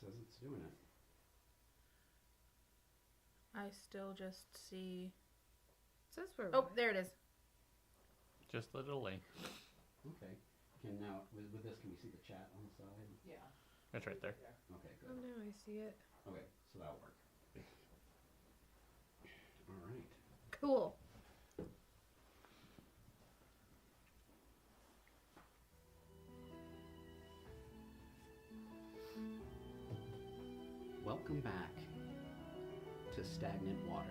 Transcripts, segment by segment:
says it's doing it. I still just see... It says we're... Oh, there it is. Just a delay. Okay. Can now, with this, can we see the chat on the side? Yeah. It's right there. Okay, Oh, good. now I see it. Okay, so that'll work. All right. Cool. Welcome back to Stagnant Water.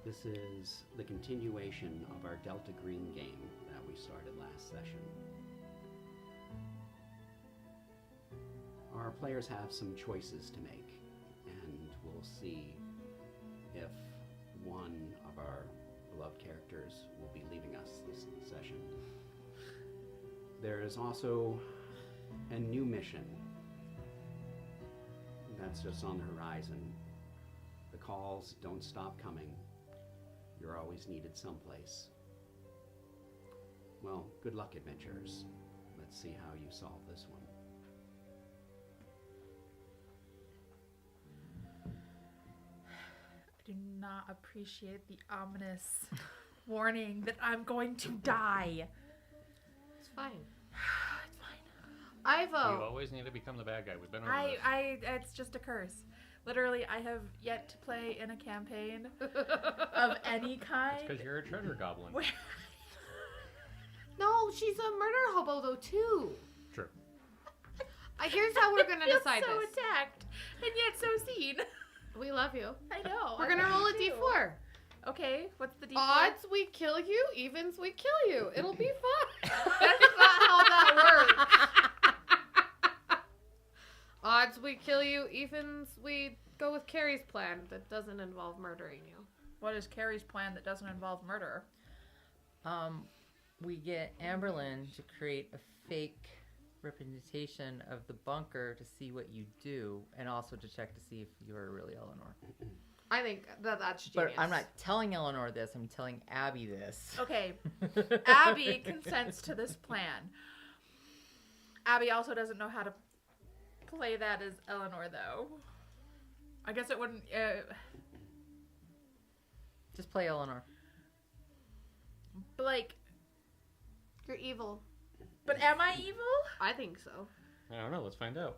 This is the continuation of our Delta Green game that we started last session. Our players have some choices to make, and we'll see if one of our beloved characters will be leaving us this session. There is also a new mission that's just on the horizon. The calls don't stop coming. You're always needed someplace. Well, good luck, adventurers. Let's see how you solve this one. I do not appreciate the ominous warning that I'm going to die. It's fine. It's fine. I You vote. always need to become the bad guy. We've been over this. It's just a curse. Literally, I have yet to play in a campaign of any kind. It's because you're a treasure goblin. where- No, she's a murder hobo though too. True. Here's how we're gonna I feel decide so this. attacked and yet so seen. We love you. I know. We're I gonna love roll a you too. d4. Okay, what's the D4? Odds we kill you, evens we kill you. It'll be fun. That's not how that works. Odds we kill you, evens we go with Carrie's plan that doesn't involve murdering you. What is Carrie's plan that doesn't involve murder? We get Amberlyn to create a fake representation of the bunker to see what you do, and also to check to see if you're really Eleanor. I think that's But genius. I'm not telling Eleanor this. I'm telling Abby this. Okay, Abby consents to this plan. Abby also doesn't know how to play that as Eleanor, though. I guess it wouldn't... Just play Eleanor. but, like... You're evil. But am I evil? I think so. I don't know. Let's find out.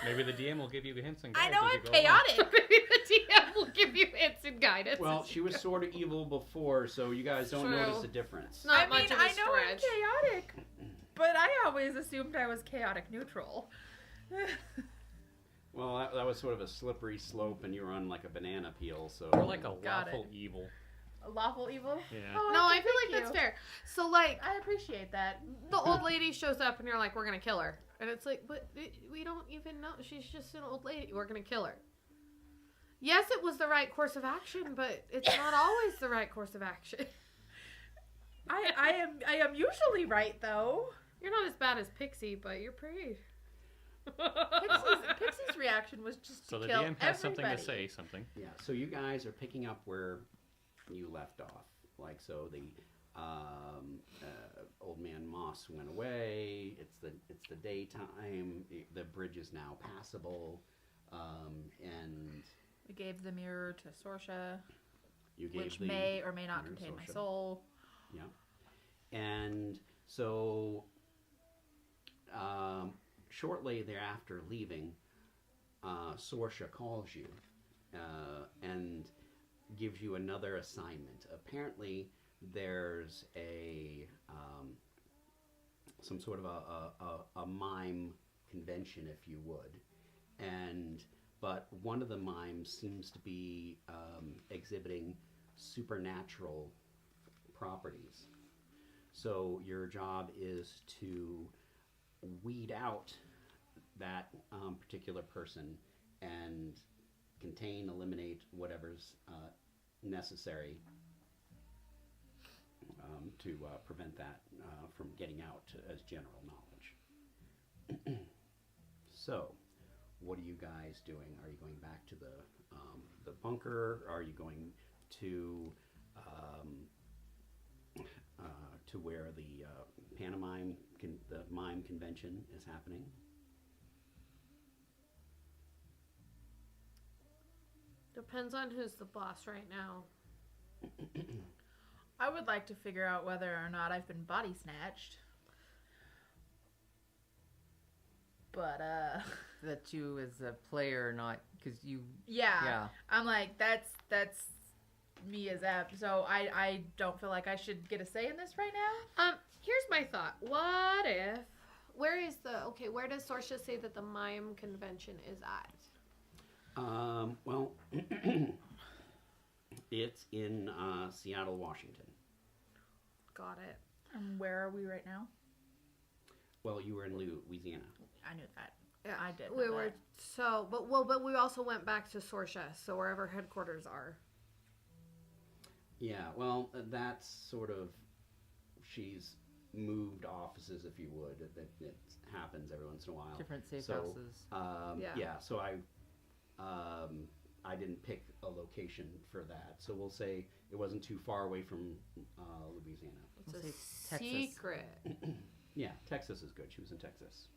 Maybe the DM will give you hints and I guides. know as I'm you go along. chaotic. Maybe the DM will give you hints and guidance. Well, she was sort of evil before, so you guys don't True. notice the difference. Not I much mean, of a I know I'm stretch. chaotic, but I always assumed I was chaotic neutral. Well, that was sort of a slippery slope, and you were on like a banana peel, so... Or like a Got lawful evil. Lawful evil? Yeah. Oh, No, I okay, feel thank like that's you. fair. So, like, I appreciate that. the old lady shows up and you're like, we're gonna kill her. And it's like, but we don't even know. She's just an old lady. We're gonna kill her. Yes, it was the right course of action, but it's not always the right course of action. I am usually right, though. You're not as bad as Pixie, but you're pretty. Pixie's reaction was just So to the kill DM has something to everybody. say something. Yeah, so you guys are picking up where you left off. Like, so the old man Moss went away. It's the daytime. The bridge is now passable, and We gave the mirror to Sorsha, you gave which the may or may not mirror to contain my Sorsha. soul. Yeah, and so shortly thereafter, leaving, Sorsha calls you and gives you another assignment. Apparently, there's some sort of a mime convention, if you would, but one of the mimes seems to be exhibiting supernatural properties. So your job is to weed out that particular person and contain, eliminate whatever's necessary to prevent that from getting out as general knowledge. So, what are you guys doing? Are you going back to the bunker? Are you going to where the Pantomime the mime convention is happening? Depends on who's the boss right now. I would like to figure out whether or not I've been body snatched. But, That you as a player, not because you. yeah. Yeah. I'm like, that's me as Ab. So I don't feel like I should get a say in this right now. Here's my thought. What if... Where does Sorsha say that the mime convention is at? Well, it's in Seattle, Washington. Got it. And where are we right now? Well, you were in Louisiana. I knew that. Yeah, I did. We know were that. but we also went back to Sorsha, so wherever headquarters are. Yeah, well, that's sort of, she's moved offices, if you would. It happens every once in a while. Different safe So, houses. Yeah. So I didn't pick a location for that. So we'll say it wasn't too far away from Louisiana. It's We'll a say Texas. secret. Yeah, Texas is good. She was in Texas.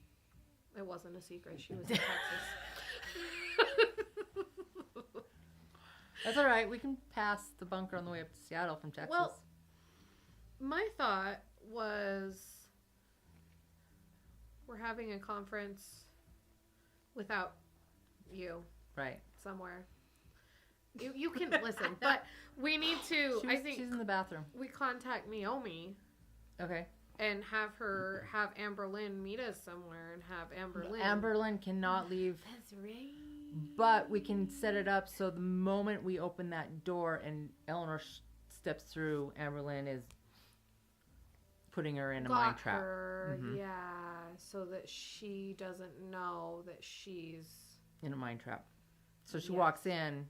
It wasn't a secret. She was in Texas. That's all right. We can pass the bunker on the way up to Seattle from Texas. Well, my thought was we're having a conference without you right. somewhere. You can listen, but we need to. She's in the bathroom. We contact Naomi Okay. and have Amber Lynn meet us somewhere and have Amber Lynn. Amber Lynn cannot leave, That's right. but we can set it up so the moment we open that door and Eleanor steps through, Amber Lynn is putting her in a mine trap. Her, Mhm. yeah, so that she doesn't know that she's. In a mine trap. So she Yes. walks in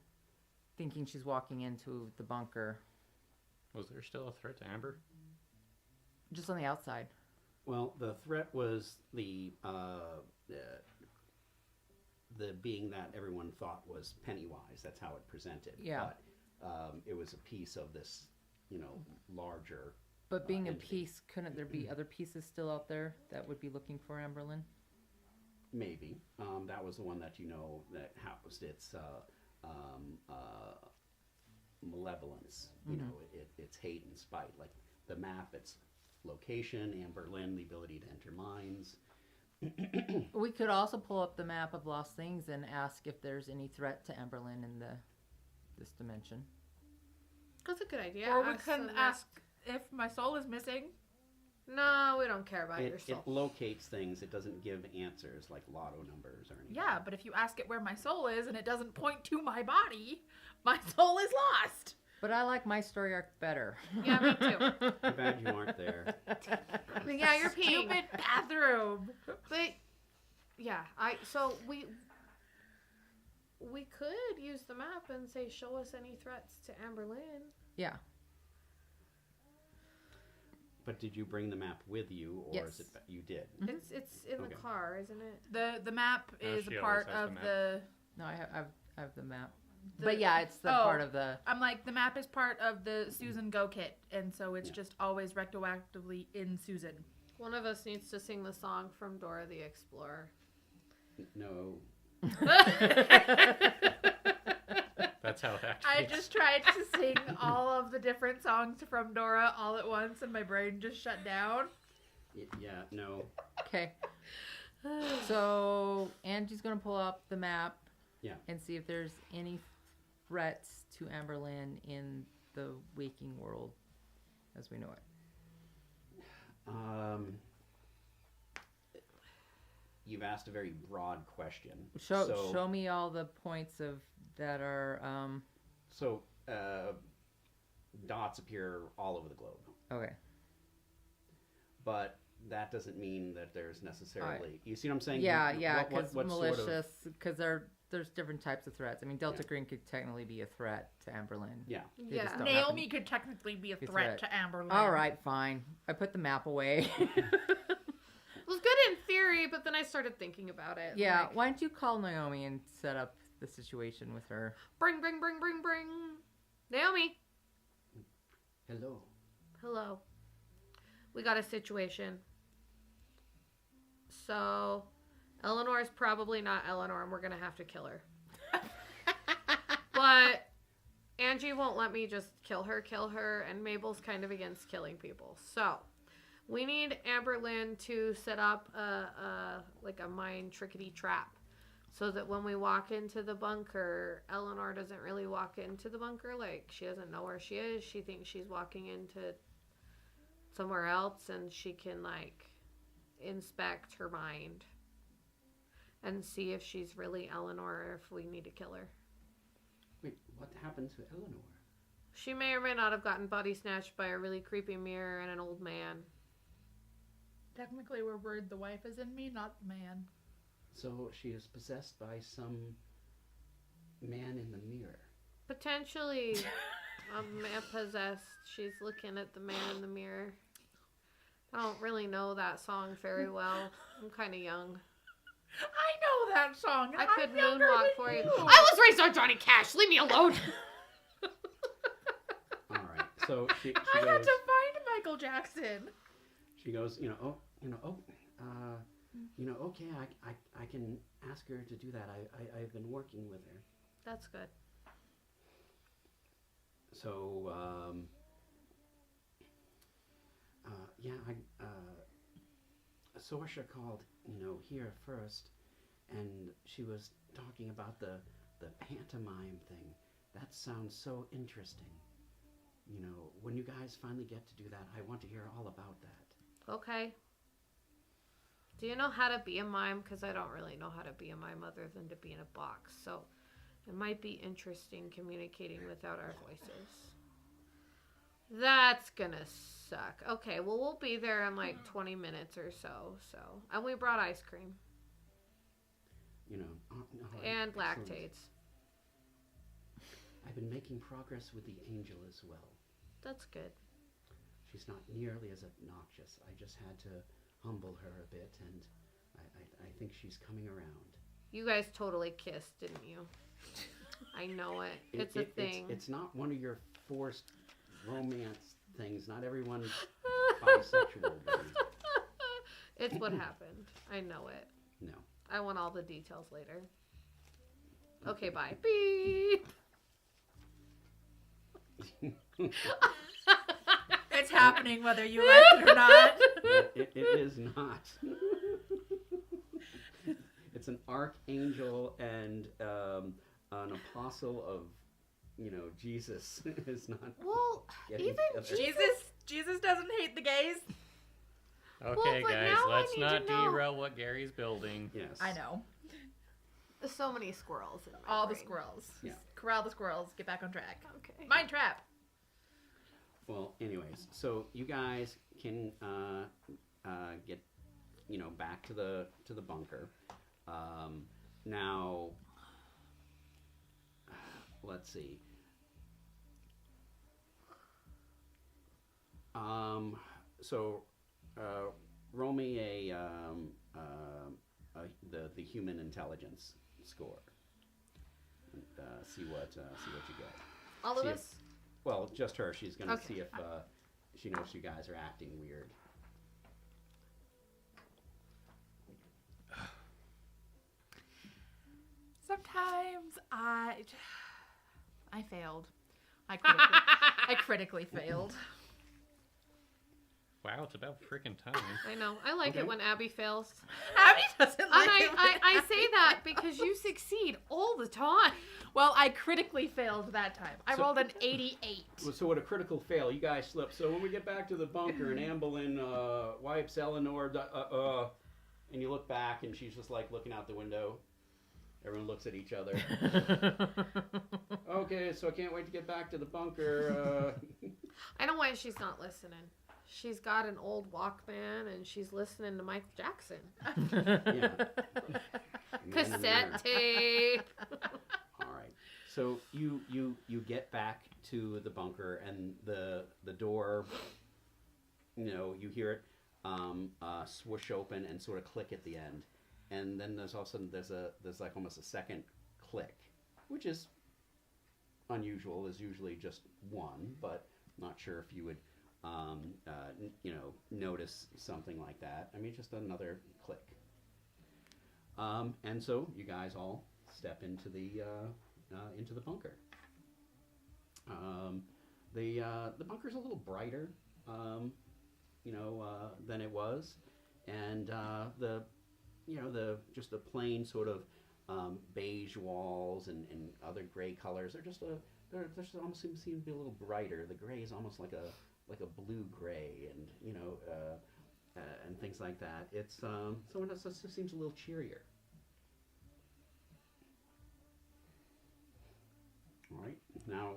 thinking she's walking into the bunker Was there still a threat to Amber? just on the outside. Well, the threat was the being that everyone thought was Pennywise. That's how it presented. Yeah. But it was a piece of this, larger. But being a entity. piece, couldn't there be other pieces still out there that would be looking for Amber Lynn? Maybe. That was the one that that housed its malevolence. It's hate and spite. Like the map, its location, Amber Lynn, the ability to enter mines. We could also pull up the map of Lost Things and ask if there's any threat to Amber Lynn in this dimension. That's a good idea. Or we Ask couldn't them ask if my soul is missing. No, we don't care about your It soul. locates things. It doesn't give answers like lotto numbers or anything. Yeah, but if you ask it where my soul is and it doesn't point to my body, my soul is lost. But I like my story arc better. Yeah, me too. Too bad you aren't there. But yeah, you're peeing. Stupid bathroom. But yeah, we could use the map and say, show us any threats to Amber Lynn. Yeah. But did you bring the map with you, or Yes. is it you did? It's in Okay. the car, isn't it? The map No, is she a always part has of the the. No, I have the map. The- But yeah, it's the Oh. part of the. I'm like, the map is part of the Susan Go kit, and so it's just always retroactively in Susan. One of us needs to sing the song from Dora the Explorer. No. That's how it activates. I just tried to sing all of the different songs from Dora all at once, and my brain just shut down. Yeah, no. Okay. So Angie's gonna pull up the map. Yeah. And see if there's any threats to Amber Lynn in the waking world, as we know it. You've asked a very broad question. Show me all the points of that are. So dots appear all over the globe, Okay. but that doesn't mean that there's necessarily. You see what I'm saying? Yeah, You- yeah, what because sort of- malicious, because there's different types of threats. I mean, Delta Green could technically be a threat to Amber Lynn. Yeah. They Yeah. just don't Naomi happen- could technically be a Be a threat threat. to Amber Lynn. All right, fine. I put the map away. It was good in theory, but then I started thinking about it. Yeah, like, why don't you call Naomi and set up the situation with her? bring. Naomi, Hello. hello. We got a situation. So, Eleanor's probably not Eleanor, and we're gonna have to kill her. But Angie won't let me just kill her, and Mabel's kind of against killing people. So, we need Amberlynn to set up a mind trickety trap, so that when we walk into the bunker, Eleanor doesn't really walk into the bunker. Like, she doesn't know where she is. She thinks she's walking into somewhere else, and she can, like, inspect her mind and see if she's really Eleanor or if we need to kill her. Wait, what happened to Eleanor? She may or may not have gotten body snatched by a really creepy mirror and an old man. Technically, we're worried the wife is in me, not the man. So she is possessed by some man in the mirror. Potentially possessed. She's looking at the man in the mirror. I don't really know that song very well. I'm kind of young. I know that song. I could I'm younger moonwalk than for you. you. I was raised on Johnny Cash. Leave me alone. All right. So she I goes. had to find Michael Jackson. She goes. Okay. I can ask her to do that. I've been working with her. That's good. So Sorsha called, here first, and she was talking about the pantomime thing. That sounds so interesting. When you guys finally get to do that, I want to hear all about that. Okay. Do you know how to be a mime? Because I don't really know how to be a mime other than to be in a box. So it might be interesting communicating without our voices. That's gonna suck. Okay, well, we'll be there in like 20 minutes or so. And we brought ice cream. And lactates. I've been making progress with the angel as well. That's good. She's not nearly as obnoxious. I just had to humble her a bit, and I think she's coming around. You guys totally kissed, didn't you? I know it. It's a thing. It's not one of your forced romance things. Not everyone's bisexual, baby. It's what happened. I know it. No. I want all the details later. Okay, bye. Beep. It's happening whether you like it or not. It is not. It's an archangel and an apostle of, Jesus is not. Well, getting even together. Jesus doesn't hate the gays. Okay, but guys, now I let's need not to know. derail what Gary's building. Yes. I know. There's so many squirrels in my All the brain. squirrels. Yeah. Corral the squirrels. Get back on track. Okay. Mind trap. Well, anyways, so you guys can get, back to the bunker. Now, let's see. Roll me the human intelligence score. And, see what you get. All of See if- us? Well, just her. She's gonna Okay. see if she knows you guys are acting weird. Sometimes I failed. I critically failed. Wow, it's about freaking time. I know. I like Okay. it when Abby fails. Abby doesn't And like it. I say that because you succeed all the time. Well, I critically failed that time. I So- rolled an 88. So with a critical fail, you guys slip. So when we get back to the bunker and Amberlynn wipes Eleanor, and you look back and she's just like looking out the window. Everyone looks at each other. Okay, so I can't wait to get back to the bunker. I know why she's not listening. She's got an old Walkman and she's listening to Michael Jackson. Yeah. Cassette tape. All right. So you get back to the bunker and the door. You hear it swoosh open and sort of click at the end, and then there's all of a sudden there's like almost a second click, which is unusual. There's usually just one, but not sure if you would notice something like that. I mean, just another click. And so you guys all step into the bunker. the bunker's a little brighter, than it was, and the just the plain sort of beige walls and other gray colors are just they're almost seem to be a little brighter. The gray is almost like a blue gray, and and things like that. It's so it just seems a little cheerier. All right, now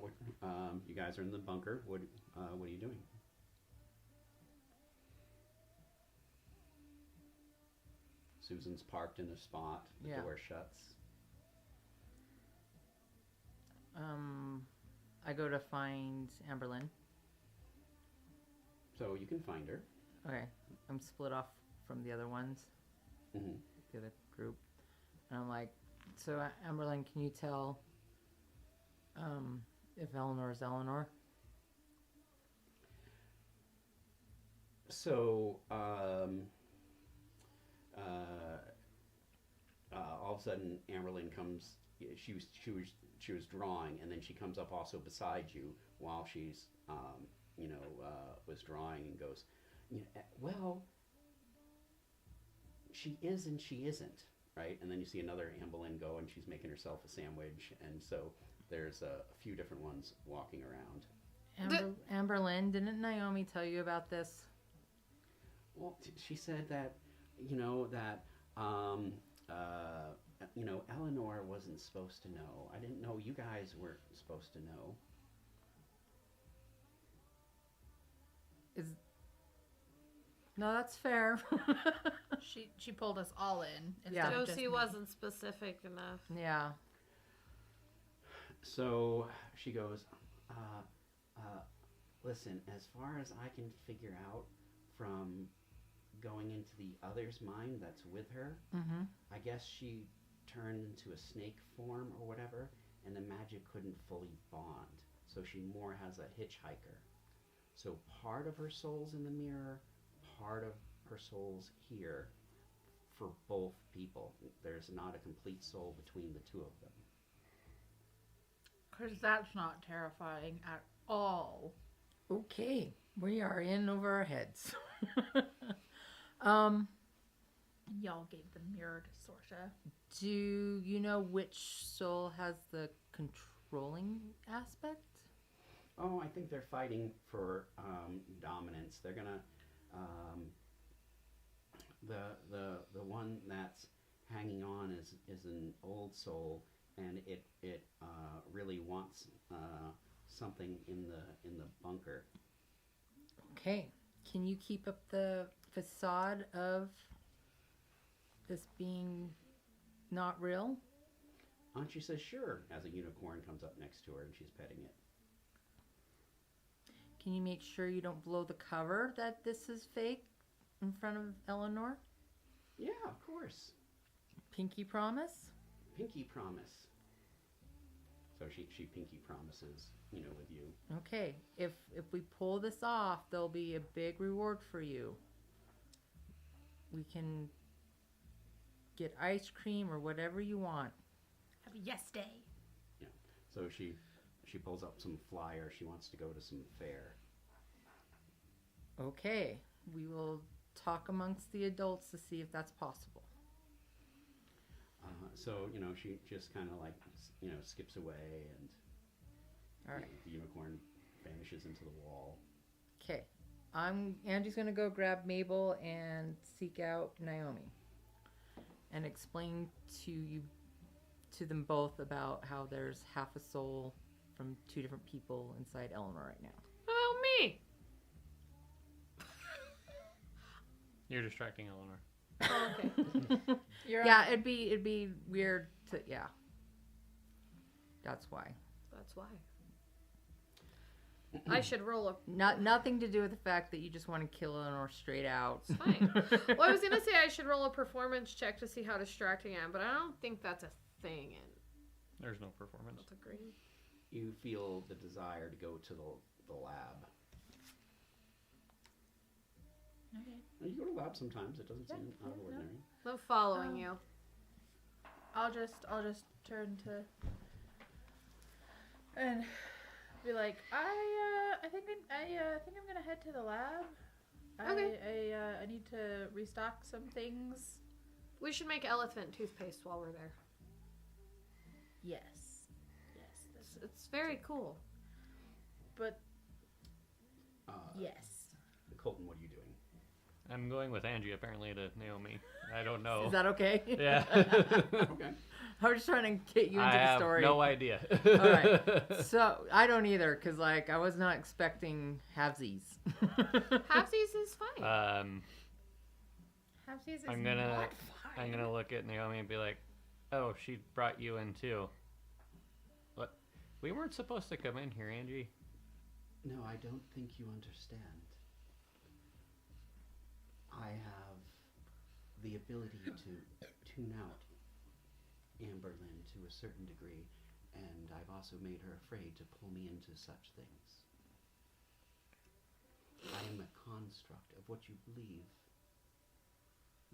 you guys are in the bunker. What are you doing? Susan's parked in a spot. The door shuts. I go to find Amberlynn. So you can find her. Okay, I'm split off from the other ones, Mm-hmm. the other group, and I'm like, so Amberlynn, can you tell if Eleanor is Eleanor? So all of a sudden, Amberlynn comes. She was drawing, and then she comes up also beside you while she's was drawing, and goes, well, she is and she isn't, right? And then you see another Amberlynn go, and she's making herself a sandwich, and so there's a few different ones walking around. Amberlynn, didn't Naomi tell you about this? Well, she said that, Eleanor wasn't supposed to know. I didn't know you guys weren't supposed to know. No, that's fair. She pulled us all in. Yeah. Instead of just Josie me. wasn't specific enough. Yeah. So she goes, listen, as far as I can figure out from going into the other's mind that's with her, Mm-hmm. I guess she turned into a snake form or whatever, and the magic couldn't fully bond. So she more has a hitchhiker. So part of her soul's in the mirror, part of her soul's here for both people. There's not a complete soul between the two of them. Because that's not terrifying at all. Okay, we are in over our heads. Y'all gave the mirror to Sorcha. Do you know which soul has the controlling aspect? Oh, I think they're fighting for dominance. They're gonna the one that's hanging on is an old soul, and it really wants something in the bunker. Okay, can you keep up the facade of this being not real? And she says, sure, as a unicorn comes up next to her and she's petting it. Can you make sure you don't blow the cover that this is fake in front of Eleanor? Yeah, of course. Pinky promise? Pinky promise. So she pinky promises, with you. Okay, if we pull this off, there'll be a big reward for you. We can get ice cream or whatever you want. Have a yes day. Yeah. So she pulls up some flyers. She wants to go to some fair. Okay, we will talk amongst the adults to see if that's possible. So she just kind of like skips away, and All right. the unicorn vanishes into the wall. Okay, Angie's gonna go grab Mabel and seek out Naomi, and explain to them both about how there's half a soul from two different people inside Eleanor right now. Oh, me. You're distracting Eleanor. Oh, okay. Yeah, it'd be weird to That's why. That's why. I should roll a. Nothing to do with the fact that you just want to kill Eleanor straight out. It's fine. Well, I was gonna say I should roll a performance check to see how distracting I am, but I don't think that's a thing. And There's no performance. that's a green. You feel the desire to go to the lab. Okay. And you go to the lab sometimes. It doesn't seem out of yeah, ordinary. I'm following you. I'll just turn to and Be like, I think I'm gonna head to the lab. Okay. I need to restock some things. We should make elephant toothpaste while we're there. Yes. It's very cool. But Uh, yes. Colton, what are you doing? I'm going with Angie, apparently, to Naomi. I don't know. Is that okay? Yeah. Okay. I was just trying to get you into I the have story. no idea. All right. So I don't either, because like I was not expecting halvesies. Halfsies is fine. Halfsies is I'm gonna- not fine. I'm gonna look at Naomi and be like, "Oh, she brought you in too." What? We weren't supposed to come in here, Angie. No, I don't think you understand. I have the ability to tune out Amberlyn to a certain degree, and I've also made her afraid to pull me into such things. I am a construct of what you believe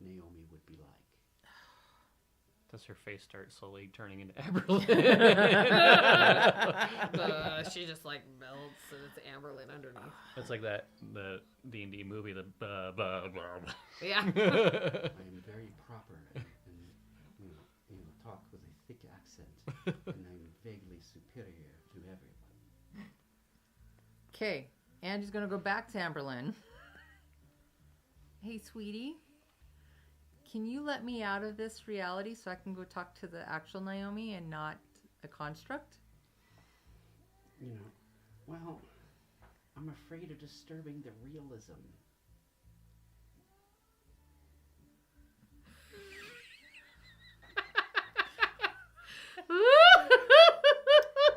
Naomi would be like. Does her face start slowly turning into Amberlyn? She just like melts and it's Amberlyn underneath. It's like the D&D movie, the Yeah. I am very proper and talk with a thick accent, and I'm vaguely superior to everyone. Okay, Angie's gonna go back to Amberlyn. Hey, sweetie, can you let me out of this reality so I can go talk to the actual Naomi and not a construct? You know, well, I'm afraid of disturbing the realism.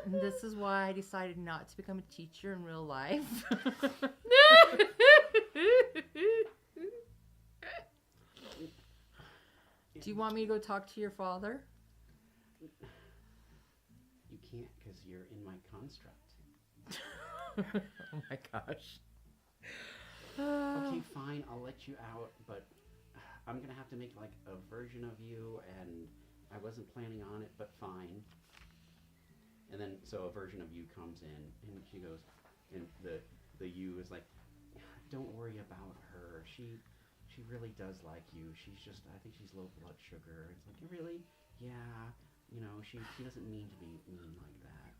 And this is why I decided not to become a teacher in real life. Do you want me to go talk to your father? You can't because you're in my construct. Oh my gosh. Okay, fine, I'll let you out, but I'm gonna have to make like a version of you, and I wasn't planning on it, but fine. And then, so a version of you comes in, and she goes, and the you is like, don't worry about her. She really does like you. She's just, I think she's low blood sugar. It's like, really? Yeah. You know, she doesn't mean to be mean like that.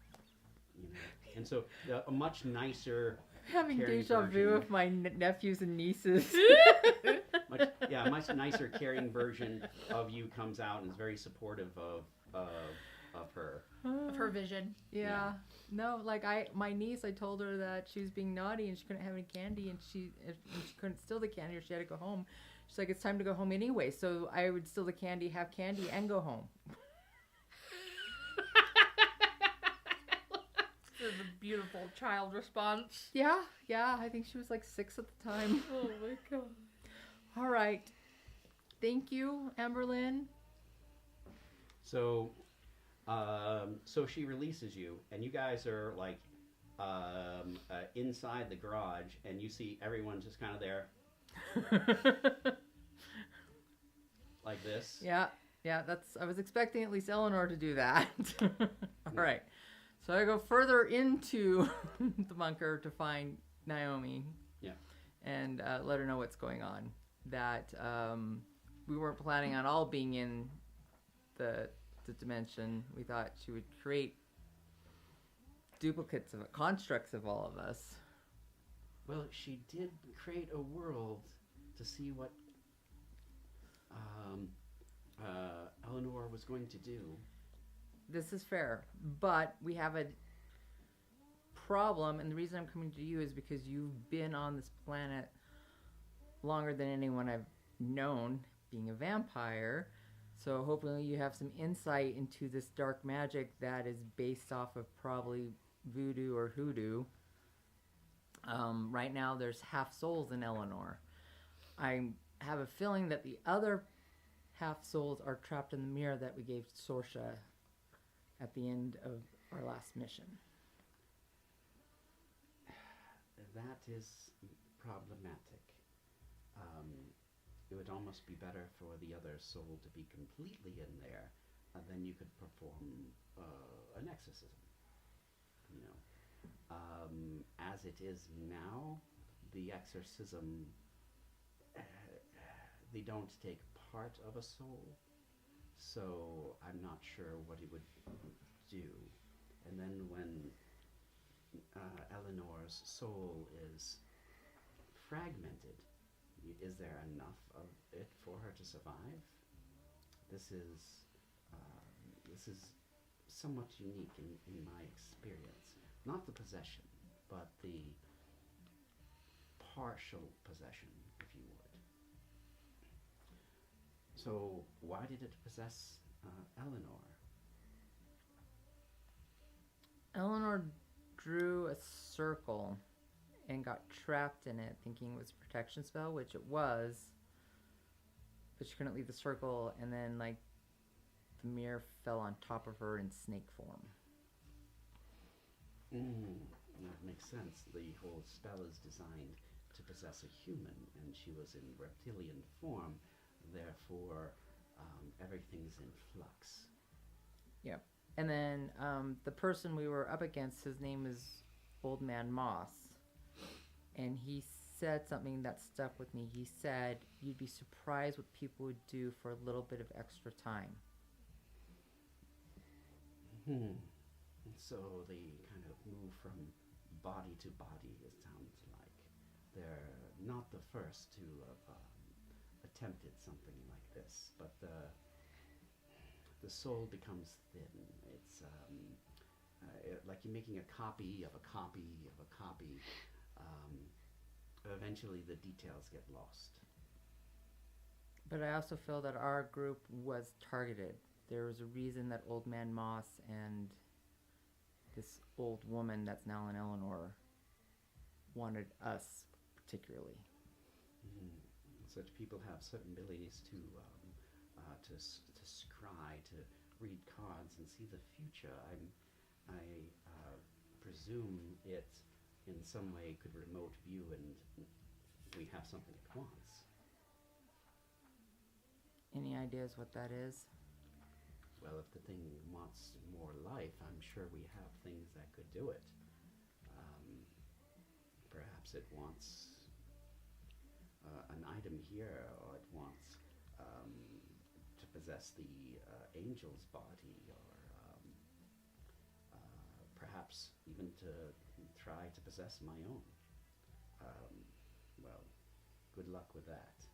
You know. And so a much nicer, Having caring deja vu version. of my nephews and nieces. a much nicer, caring version of you comes out and is very supportive of her. Of her vision. Yeah. No, like my niece, I told her that she was being naughty and she couldn't have any candy, and she couldn't steal the candy or she had to go home. She's like, it's time to go home anyway, so I would steal the candy, have candy, and go home. This is a beautiful child response. Yeah, I think she was like 6 at the time. Oh my god. All right. Thank you, Amberlyn. So, so she releases you, and you guys are like inside the garage, and you see everyone just kind of there like this. Yeah, I was expecting at least Eleanor to do that. All right. So I go further into the bunker to find Naomi. Yeah. And let her know what's going on. That we weren't planning on all being in the dimension. We thought she would create duplicates of constructs of all of us. Well, she did create a world to see what Eleanor was going to do. This is fair, but we have a problem, and the reason I'm coming to you is because you've been on this planet longer than anyone I've known, being a vampire. So hopefully you have some insight into this dark magic that is based off of probably voodoo or hoodoo. Right now there's half souls in Eleanor. I have a feeling that the other half souls are trapped in the mirror that we gave Sorsha at the end of our last mission. That is problematic. It would almost be better for the other soul to be completely in there, and then you could perform an exorcism. You know, as it is now, the exorcism, they don't take part of a soul, so I'm not sure what he would do. And then when Eleanor's soul is fragmented, is there enough of it for her to survive? This is somewhat unique in my experience. Not the possession, but the partial possession, if you would. So why did it possess Eleanor? Eleanor drew a circle and got trapped in it, thinking it was a protection spell, which it was. But she couldn't leave the circle, and then, like, the mirror fell on top of her in snake form. That makes sense. The whole spell is designed to possess a human, and she was in reptilian form, therefore everything's in flux. Yep. And then the person we were up against, his name is Old Man Moss. And he said something that stuck with me. He said, you'd be surprised what people would do for a little bit of extra time. So they kind of move from body to body, it sounds like. They're not the first to have attempted something like this, but the soul becomes thin. It's like you're making a copy of a copy of a copy. Eventually the details get lost. But I also feel that our group was targeted. There was a reason that Old Man Moss and this old woman that's now in Eleanor wanted us particularly. Such people have certain abilities to scry, to read cards and see the future. I presume it in some way could remote view, and we have something it wants. Any ideas what that is? Well, if the thing wants more life, I'm sure we have things that could do it. Perhaps it wants an item here, or it wants to possess the angel's body, or perhaps even to try to possess my own. Well, good luck with that.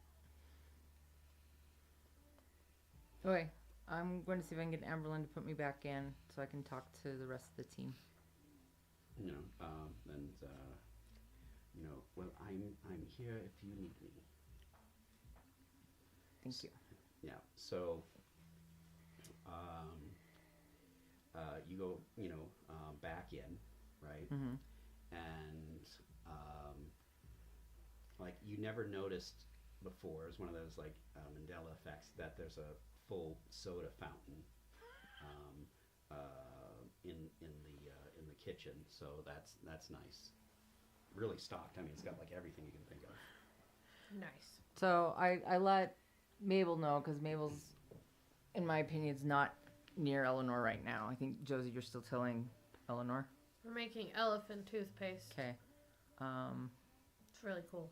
Okay, I'm going to see if I can get Amberlyn to put me back in so I can talk to the rest of the team. Well, I'm here if you need me. Thank you. Yeah. So, you go, back in, right? Mm-hmm. And like you never noticed before. It's one of those like Mandela effects that there's a full soda fountain in the kitchen. So that's nice. Really stocked. I mean, it's got like everything you can think of. Nice. So I let Mabel know, because Mabel's, in my opinion, is not near Eleanor right now. I think, Josie, you're still telling Eleanor. We're making elephant toothpaste. Okay. It's really cool.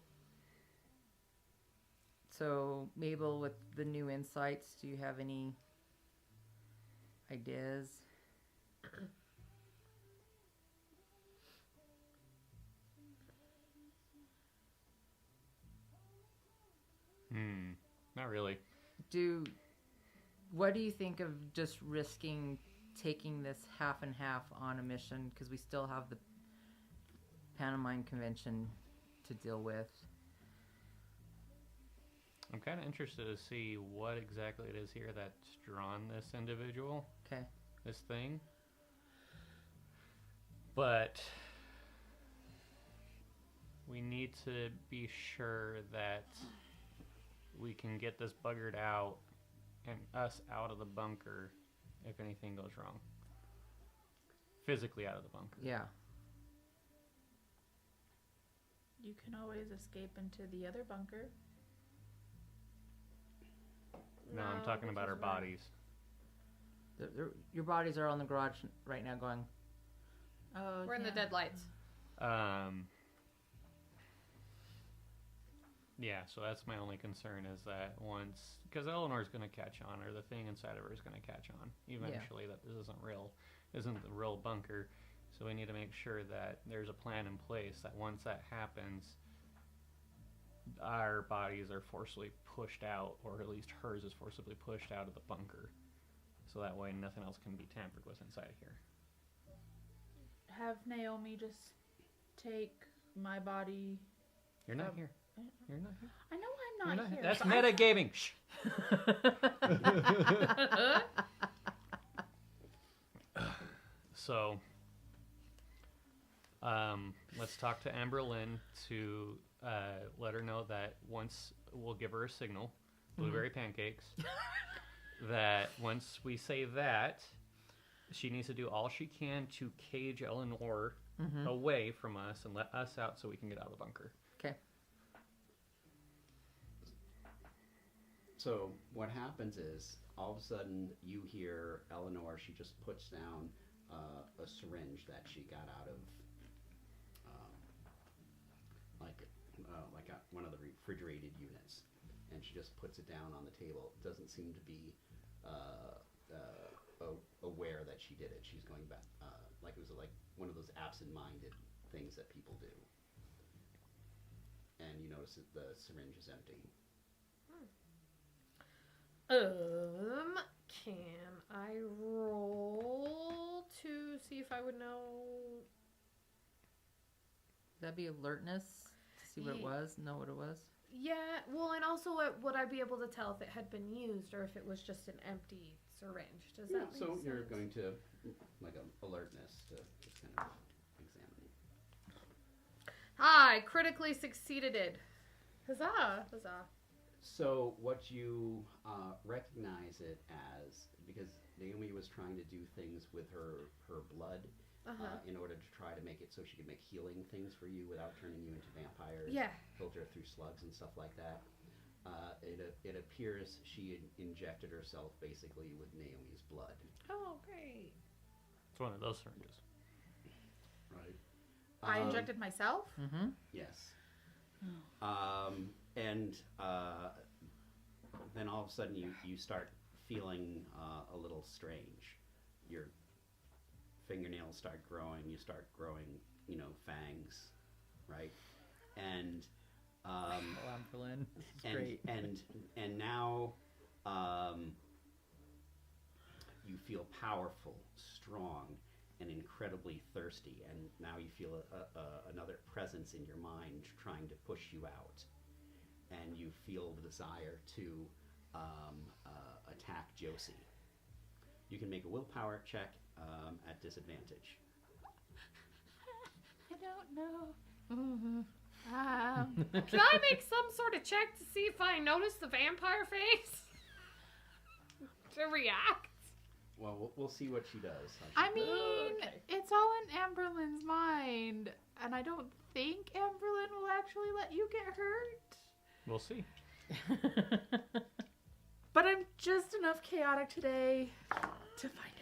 So, Mabel, with the new insights, do you have any ideas? Not really. What do you think of just risking taking this half and half on a mission, because we still have the Pantomime convention to deal with? I'm kind of interested to see what exactly it is here that's drawn this individual. Okay. This thing. But we need to be sure that we can get this buggered out and us out of the bunker if anything goes wrong. Physically out of the bunker. Yeah. You can always escape into the other bunker. No, I'm talking about our because we're- bodies. Your bodies are on the garage right now going, Oh, We're in the yeah. dead lights. Yeah, so that's my only concern is that once, because Eleanor's going to catch on, or the thing inside of her is going to catch on eventually that this isn't the real bunker. So we need to make sure that there's a plan in place that once that happens, our bodies are forcibly pushed out, or at least hers is forcibly pushed out of the bunker. So that way nothing else can be tampered with inside of here. Have Naomi just take my body. You're not here. You're not here. I know I'm not here. That's but metagaming. Shh. So, let's talk to Amber Lynn to let her know that once we'll give her a signal, blueberry pancakes, that once we say that, she needs to do all she can to cage Eleanor away from us and let us out so we can get out of the bunker. Okay. So what happens is, all of a sudden, you hear Eleanor. She just puts down a syringe that she got out of, one of the refrigerated units, and she just puts it down on the table. It doesn't seem to be aware that she did it. She's going back, like it was like one of those absent-minded things that people do. And you notice that the syringe is empty. Can I roll to see if I would know? That'd be alertness to see what it was, know what it was. Yeah, well, and also would I be able to tell if it had been used or if it was just an empty syringe? Does that make So sense? you're going to, like, alertness to just kind of examine. I critically succeeded it. Huzzah! Huzzah. So what you recognize it as, because Naomi was trying to do things with her blood in order to try to make it so she could make healing things for you without turning you into vampires. Yeah. Filter through slugs and stuff like that. It appears she injected herself basically with Naomi's blood. Oh, great. It's one of those syringes. Right. I injected myself? Mm-hmm. Yes. Then all of a sudden you start feeling a little strange. Your fingernails start growing. You start growing, fangs, right? And Berlin. This is and, great. and now you feel powerful, strong, and incredibly thirsty. And now you feel another presence in your mind trying to push you out. And you feel the desire to attack Josie. You can make a willpower check at disadvantage. I don't know. Can I make some sort of check to see if I notice the vampire face? To react? Well, we'll see what she does. I mean, Okay. it's all in Amberlyn's mind, and I don't think Amberlyn will actually let you get hurt. We'll see. But I'm just enough chaotic today to find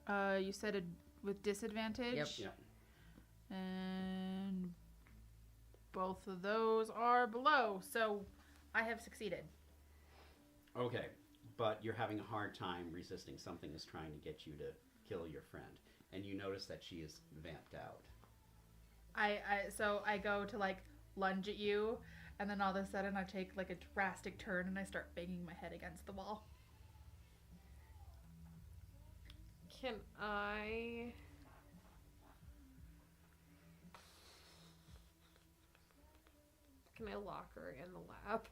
out. You said it with disadvantage? Yep. Yeah. And both of those are below, so I have succeeded. Okay, but you're having a hard time resisting. Something is trying to get you to kill your friend, and you notice that she is vamped out. So I go to like lunge at you, and then all of a sudden I take like a drastic turn and I start banging my head against the wall. Can I... Can I lock her in the lab?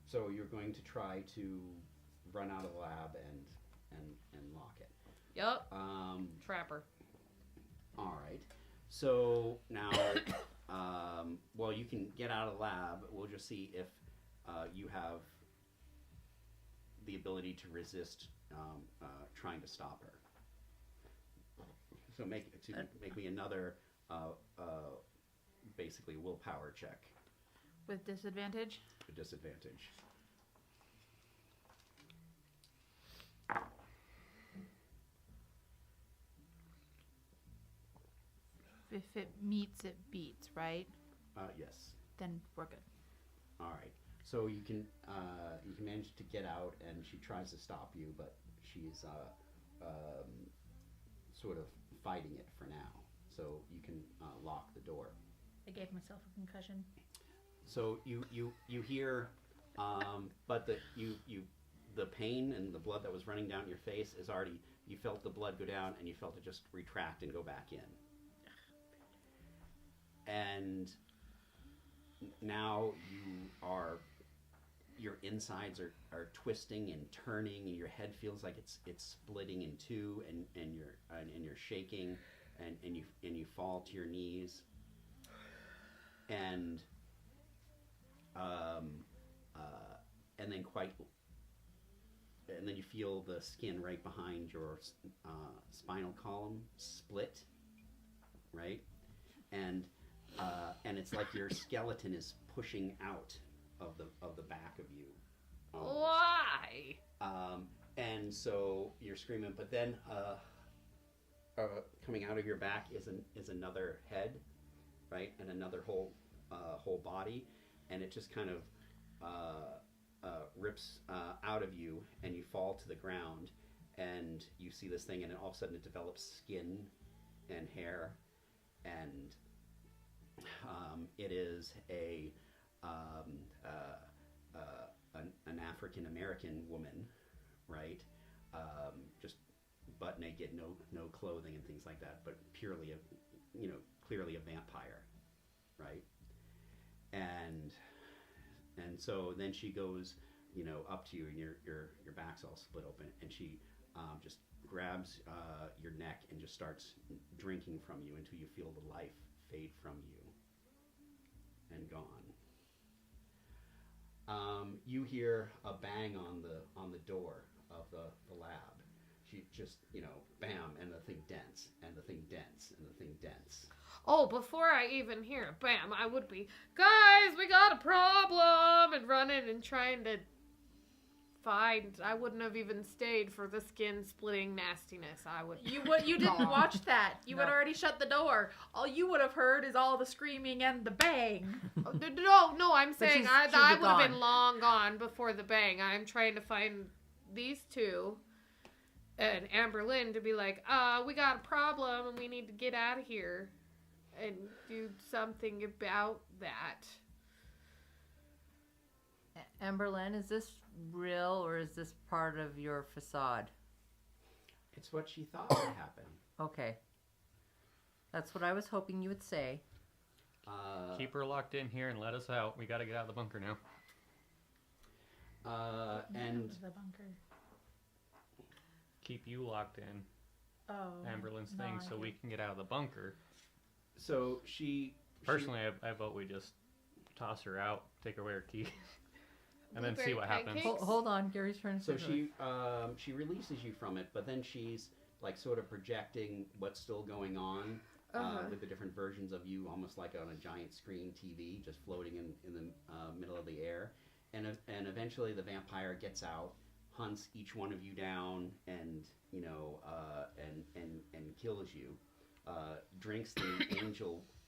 So you're going to try to run out of the lab and lock it. Yup. Trap her. All right. So now, well, you can get out of the lab. We'll just see if you have the ability to resist trying to stop her. So make me another basically willpower check With disadvantage? with disadvantage. if it meets, it beats, right? Yes. Then we're good. All right. So you can manage to get out, and she tries to stop you, but she's sort of fighting it for now. So you can lock the door. I gave myself a concussion. So you hear, but the pain and the blood that was running down your face is already, you felt the blood go down and you felt it just retract and go back in. And now your insides are twisting and turning, and your head feels like it's splitting in two, and you're shaking, and you fall to your knees, and then you feel the skin right behind your spinal column split, right, and it's like your skeleton is pushing out of the back of you. Almost. Why? And so you're screaming, but then coming out of your back is another head, right, and another whole body, and it just kind of rips out of you, and you fall to the ground, and you see this thing, and then all of a sudden it develops skin and hair, and it is an African American woman, right? Just butt naked, no clothing and things like that, but clearly a vampire, right? And so then she goes, up to you, and your back's all split open, and she just grabs your neck and just starts drinking from you until you feel the life fade from you and gone. You hear a bang on the door of the lab. She just, bam, and the thing dents, and the thing dents, and the thing dents. Oh, before I even hear bam, I would be, guys, we got a problem, and running and trying to find. I wouldn't have even stayed for the skin splitting nastiness. You didn't watch that. You had already shut the door. All you would have heard is all the screaming and the bang. No, I'm saying I would have been long gone before the bang. I'm trying to find these two and Amber Lynn to be like, we got a problem and we need to get out of here and do something about that. Amberlyn, is this real or is this part of your facade? It's what she thought would happen. Okay. That's what I was hoping you would say. Keep her locked in here and let us out. We got to get out of the bunker now. And the bunker. Keep you locked in. Oh. Amberlyn's thing, so we can get out of the bunker. So she... Personally, I vote we just toss her out, take away her key, and then see what happens. Hold on, Gary's trying to So she releases you from it, but then she's like sort of projecting what's still going on with the different versions of you, almost like on a giant screen TV, just floating in the middle of the air. And eventually the vampire gets out, hunts each one of you down, and and kills you. Drinks the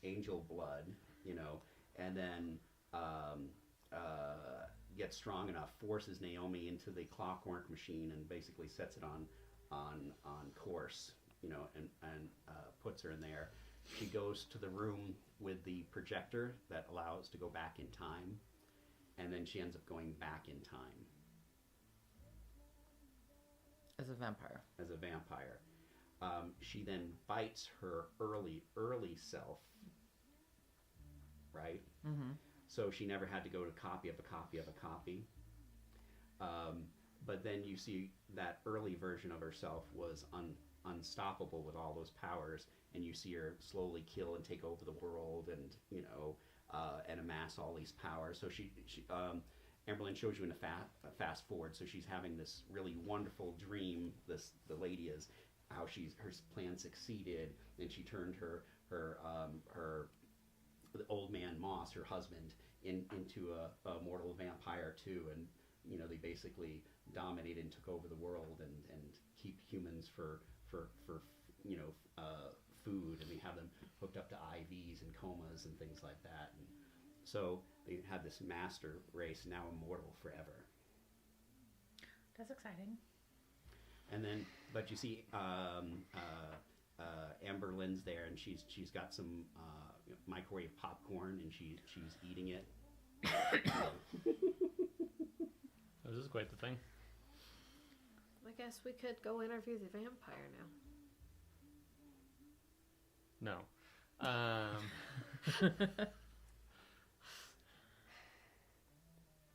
angel blood, and then gets strong enough, forces Naomi into the clockwork machine, and basically sets it on course, and puts her in there. She goes to the room with the projector that allows to go back in time, and then she ends up going back in time. As a vampire. She then bites her early self, right? Mm-hmm. So she never had to go to copy of a copy of a copy. But then you see that early version of herself was unstoppable with all those powers, and you see her slowly kill and take over the world, and and amass all these powers. So she Amberlyn shows you in a fast forward. So she's having this really wonderful dream. The lady is how her plan succeeded, and she turned her the old man Moss, her husband, into a mortal vampire too, and they basically dominated and took over the world and keep humans for food, and they have them hooked up to IVs and comas and things like that. And so they had this master race, now immortal forever. That's exciting. And then, but you see, Amber Lynn's there, and she's got some microwave popcorn, and she's eating it. This is quite the thing. I guess we could go interview the vampire now. No.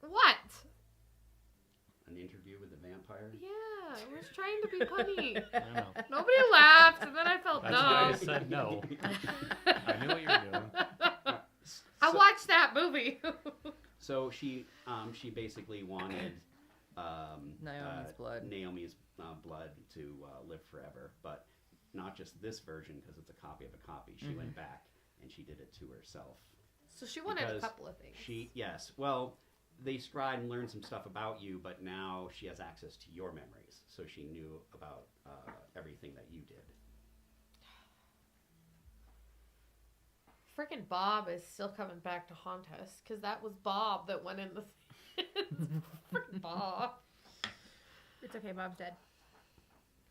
What? An interview with the vampire. Yeah, I was trying to be punny. I don't know. Nobody laughed, and then I felt That's why I dumb. said no. I knew what you were doing. I watched that movie. So she basically wanted Naomi's blood. Naomi's blood to live forever, but not just this version because it's a copy of a copy. She went back and she did it to herself. So she wanted Because a couple of things. Well, they tried and learned some stuff about you, but now she has access to your memories, so she knew about everything that you did. Freaking Bob is still coming back to haunt us because that was Bob that went in the. Freaking Bob. It's okay, Bob's dead.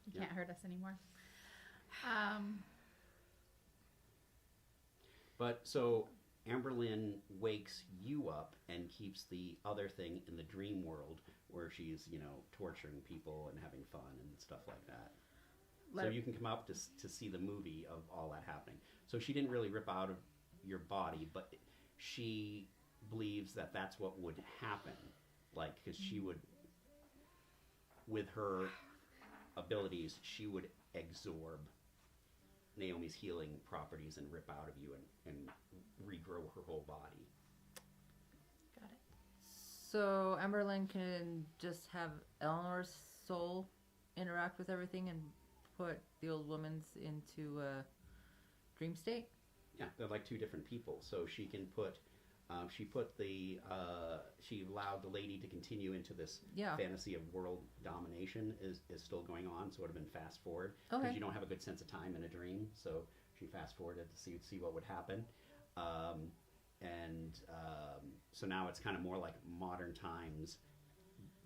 He can't hurt us anymore. But so Amberlynn wakes you up and keeps the other thing in the dream world where she's, torturing people and having fun and stuff like that. So you can come up to see the movie of all that happening. So she didn't really rip out of your body, but she believes that that's what would happen. Like, because she would, with her abilities, she would absorb Naomi's healing properties and rip out of you and regrow her whole body. Got it. So Amberlynn can just have Eleanor's soul interact with everything and put the old woman's into a dream state? Yeah, they're like two different people. So she can put, she allowed the lady to continue into this fantasy of world domination is still going on. So it would have been fast forward because you don't have a good sense of time in a dream. So she fast forwarded to see what would happen. So now it's kind of more like modern times,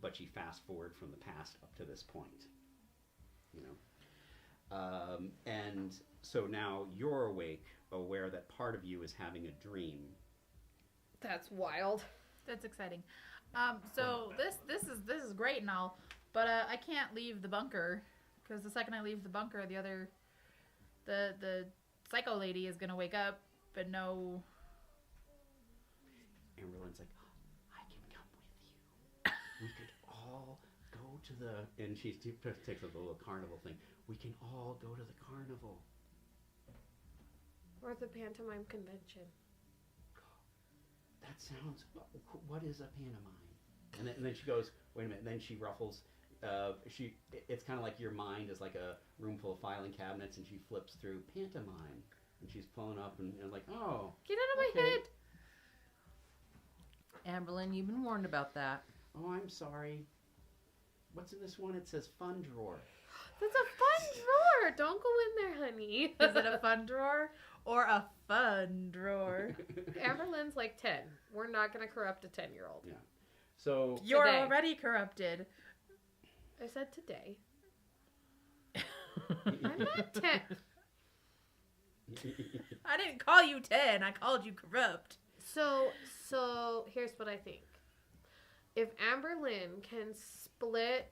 but she fast forward from the past up to this point, and so now you're awake, aware that part of you is having a dream. That's wild. That's exciting. So this is great and all, but I can't leave the bunker because the second I leave the bunker, the psycho lady is gonna wake up and know. Amberlynn's like, I can come with you. We could all go to the, and she takes up the little carnival thing. We can all go to the carnival. Or the pantomime convention. That sounds, what is a pantomime? And then she goes, wait a minute, and then she ruffles. It's kind of like your mind is like a room full of filing cabinets, and she flips through pantomime. And she's pulling up and like, oh. Get out of my head. Amberlynn, you've been warned about that. Oh, I'm sorry. What's in this one? It says fun drawer. That's a fun drawer. Don't go in there, honey. Is it a fun drawer or a fun drawer? Amberlynn's like 10. We're not going to corrupt a 10-year-old. Yeah. So You're Today. already corrupted. I said today. I'm not 10. I didn't call you 10. I called you corrupt. So here's what I think. If Amberlynn can split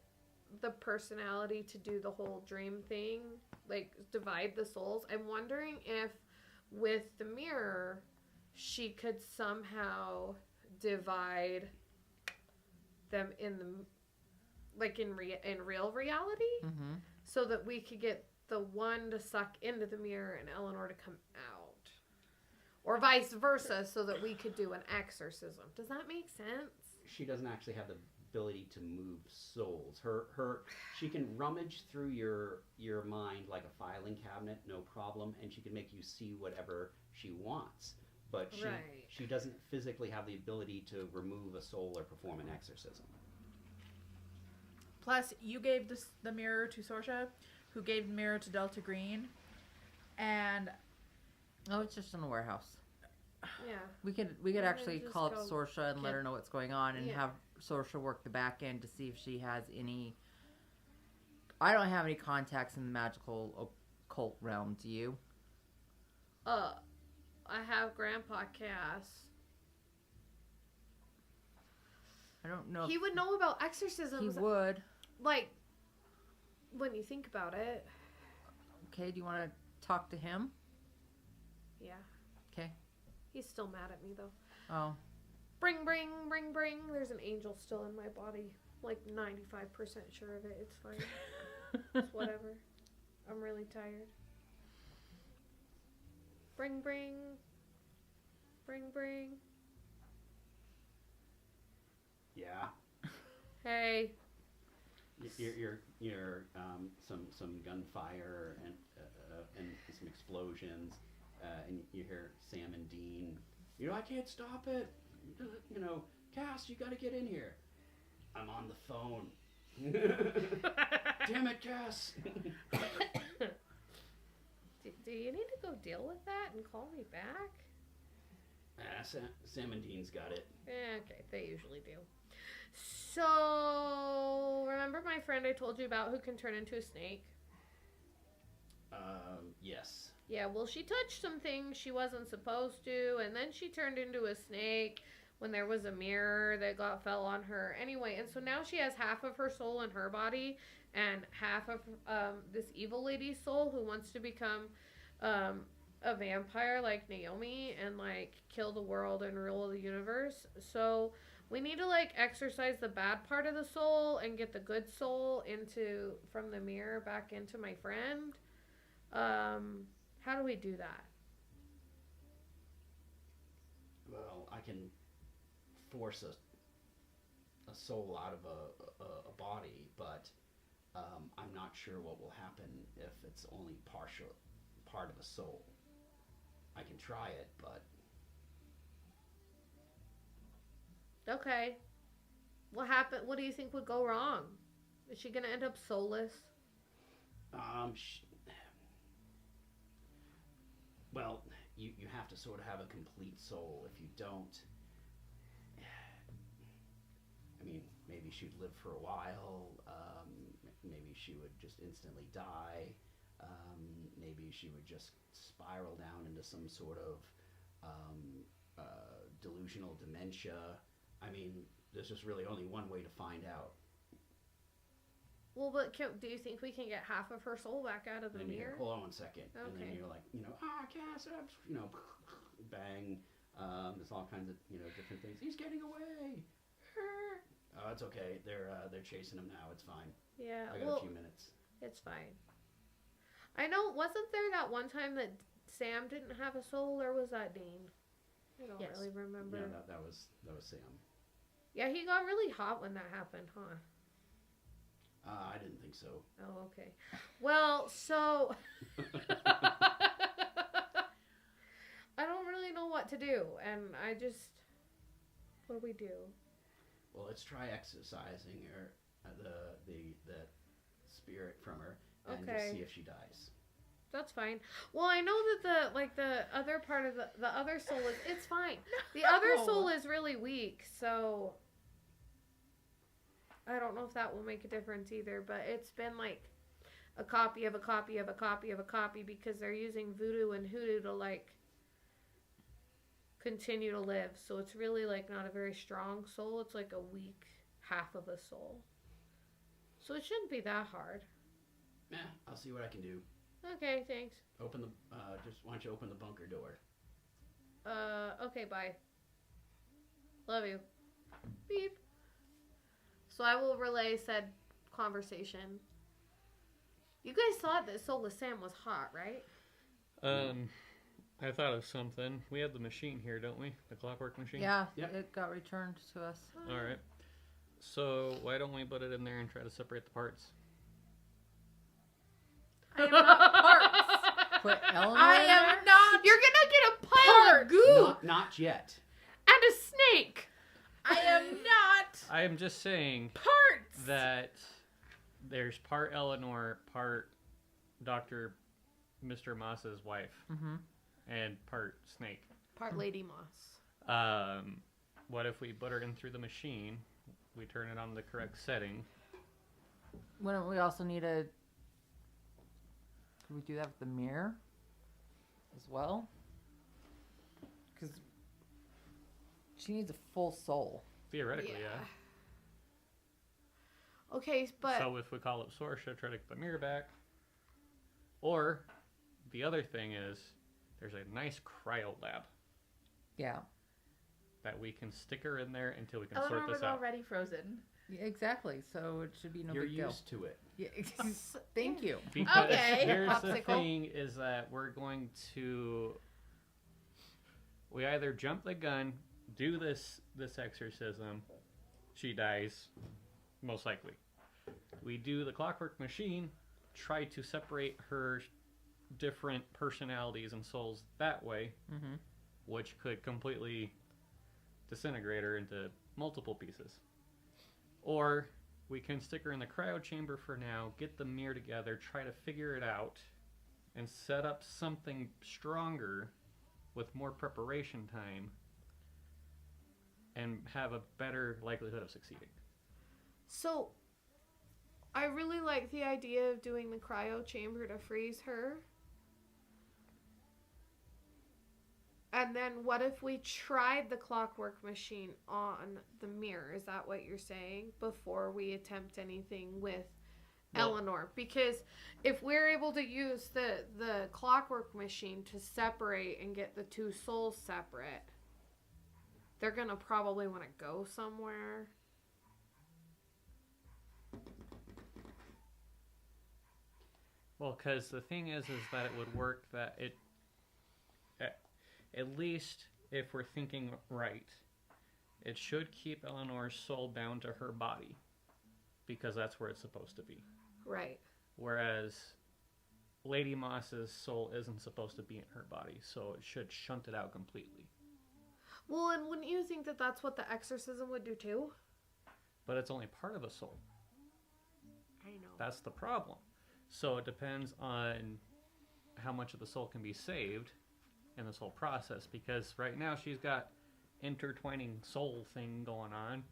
the personality to do the whole dream thing, like divide the souls, I'm wondering if with the mirror she could somehow divide them in the in real reality, so that we could get the one to suck into the mirror and Eleanor to come out, or vice versa, so that we could do an exorcism. Does that make sense? she doesn't actually have the ability to move souls. She can rummage through your mind like a filing cabinet, no problem, and she can make you see whatever she wants. But she doesn't physically have the ability to remove a soul or perform an exorcism. Plus, you gave the mirror to Sorsha, who gave the mirror to Delta Green. And Oh, it's just in a warehouse. Yeah. We could then actually just call up go Sorsha and let get- her know what's going on and Yeah. have Sorsha work the back end to see if she has any. I don't have any contacts in the magical occult realm. Do you? I have Grandpa Cass. I don't know. He would know about exorcisms. He would. Like, when you think about it. Okay, do you want to talk to him? Yeah. Okay. He's still mad at me, though. Oh. Bring, bring, bring, bring. There's an angel still in my body. Like, 95% sure of it. It's fine. It's whatever. I'm really tired. Bring, bring. Bring, bring. Yeah. Hey. You're some gunfire and some explosions, and you hear Sam and Dean. I can't stop it. Cass, you got to get in here. I'm on the phone. Damn it, Cass. Do you need to go deal with that and call me back? Sam and Dean's got it. Okay, they usually do. So, remember my friend I told you about who can turn into a snake? Yes. Yeah, well, she touched some things she wasn't supposed to, and then she turned into a snake when there was a mirror that fell on her. Anyway, and so now she has half of her soul in her body and half of this evil lady's soul who wants to become a vampire like Naomi and like kill the world and rule the universe. So we need to like exorcise the bad part of the soul and get the good soul from the mirror back into my friend. How do we do that? Well, I can force a soul out of a body, but I'm not sure what will happen if it's only part of a soul. I can try it, but Okay. What happened? What do you think would go wrong? Is she gonna end up soulless? Well, you have to sort of have a complete soul. If you don't, I mean, maybe she'd live for a while. Maybe she would just instantly die. Maybe she would just spiral down into some sort of delusional dementia. I mean, there's just really only one way to find out. Well, but do you think we can get half of her soul back out of the And then you mirror? hear, hold on one second. And then Okay. you're like, Cass, bang. There's all kinds of, different things. He's getting away. Oh, it's okay. They're chasing him now. It's fine. Yeah. I got a few minutes. It's fine. I know. Wasn't there that one time that Sam didn't have a soul, or was that Dean? I don't Yes. really remember. Yeah, that was Sam. Yeah, he got really hot when that happened, huh? I didn't think so. Oh, okay. Well, so I don't really know what to do, and what do we do? Well, let's try exorcising her, the spirit from her, and Okay. just see if she dies. That's fine. Well, I know that the other part of the other soul it's fine. The other soul is really weak, so I don't know if that will make a difference either, but it's been like a copy of a copy of a copy of a copy because they're using voodoo and hoodoo to like continue to live. So it's really like not a very strong soul. It's like a weak half of a soul. So it shouldn't be that hard. Yeah, I'll see what I can do. Okay, thanks. Open the why don't you open the bunker door? Okay, bye. Love you. Beep. So I will relay said conversation. You guys thought that Soulless Sam was hot, right? I thought of something. We have the machine here, don't we? The clockwork machine? Yeah, Yep. it got returned to us. All right. So why don't we put it in there and try to separate the parts? I am not parts. Put Eleanor I in am there? not. You're gonna get a pile of goo Not yet. and a snake. I am not I am just saying parts. that there's part Eleanor, part Dr. Mr. Moss's wife Mm-hmm. and part snake. Part Lady Moss. What if we put her in through the machine? We turn it on the correct setting. Wouldn't we also need a... Could we do that with the mirror as well? Because she needs a full soul. Theoretically, yeah. Okay, but So if we call up Sorsha, try to get the mirror back. Or the other thing is, there's a nice cryo lab Yeah. that we can stick her in there until we can Eleanor sort was this out. already frozen. Yeah, exactly. So it should be no You're big deal. used to it. Yeah. Thank you. Because Okay. here's the Popsicle. thing is that we're going to... We either jump the gun, do this exorcism, she dies, most likely. We do the clockwork machine, try to separate her different personalities and souls that way, Mm-hmm. which could completely disintegrate her into multiple pieces. Or we can stick her in the cryo chamber for now, get the mirror together, try to figure it out, and set up something stronger with more preparation time and have a better likelihood of succeeding. so I really like the idea of doing the cryo chamber to freeze her. And then what if we tried the clockwork machine on the mirror? Is that what you're saying? Before we attempt anything with Well- Eleanor? Because if we're able to use the clockwork machine to separate and get the two souls separate, they're going to probably want to go somewhere. Well, because the thing is that it would work that it, at least if we're thinking right, it should keep Eleanor's soul bound to her body, because that's where it's supposed to be. Right. Whereas Lady Moss's soul isn't supposed to be in her body, so it should shunt it out completely. Well, and wouldn't you think that that's what the exorcism would do too? But it's only part of a soul. I know. That's the problem. So it depends on how much of the soul can be saved in this whole process, because right now she's got intertwining soul thing going on.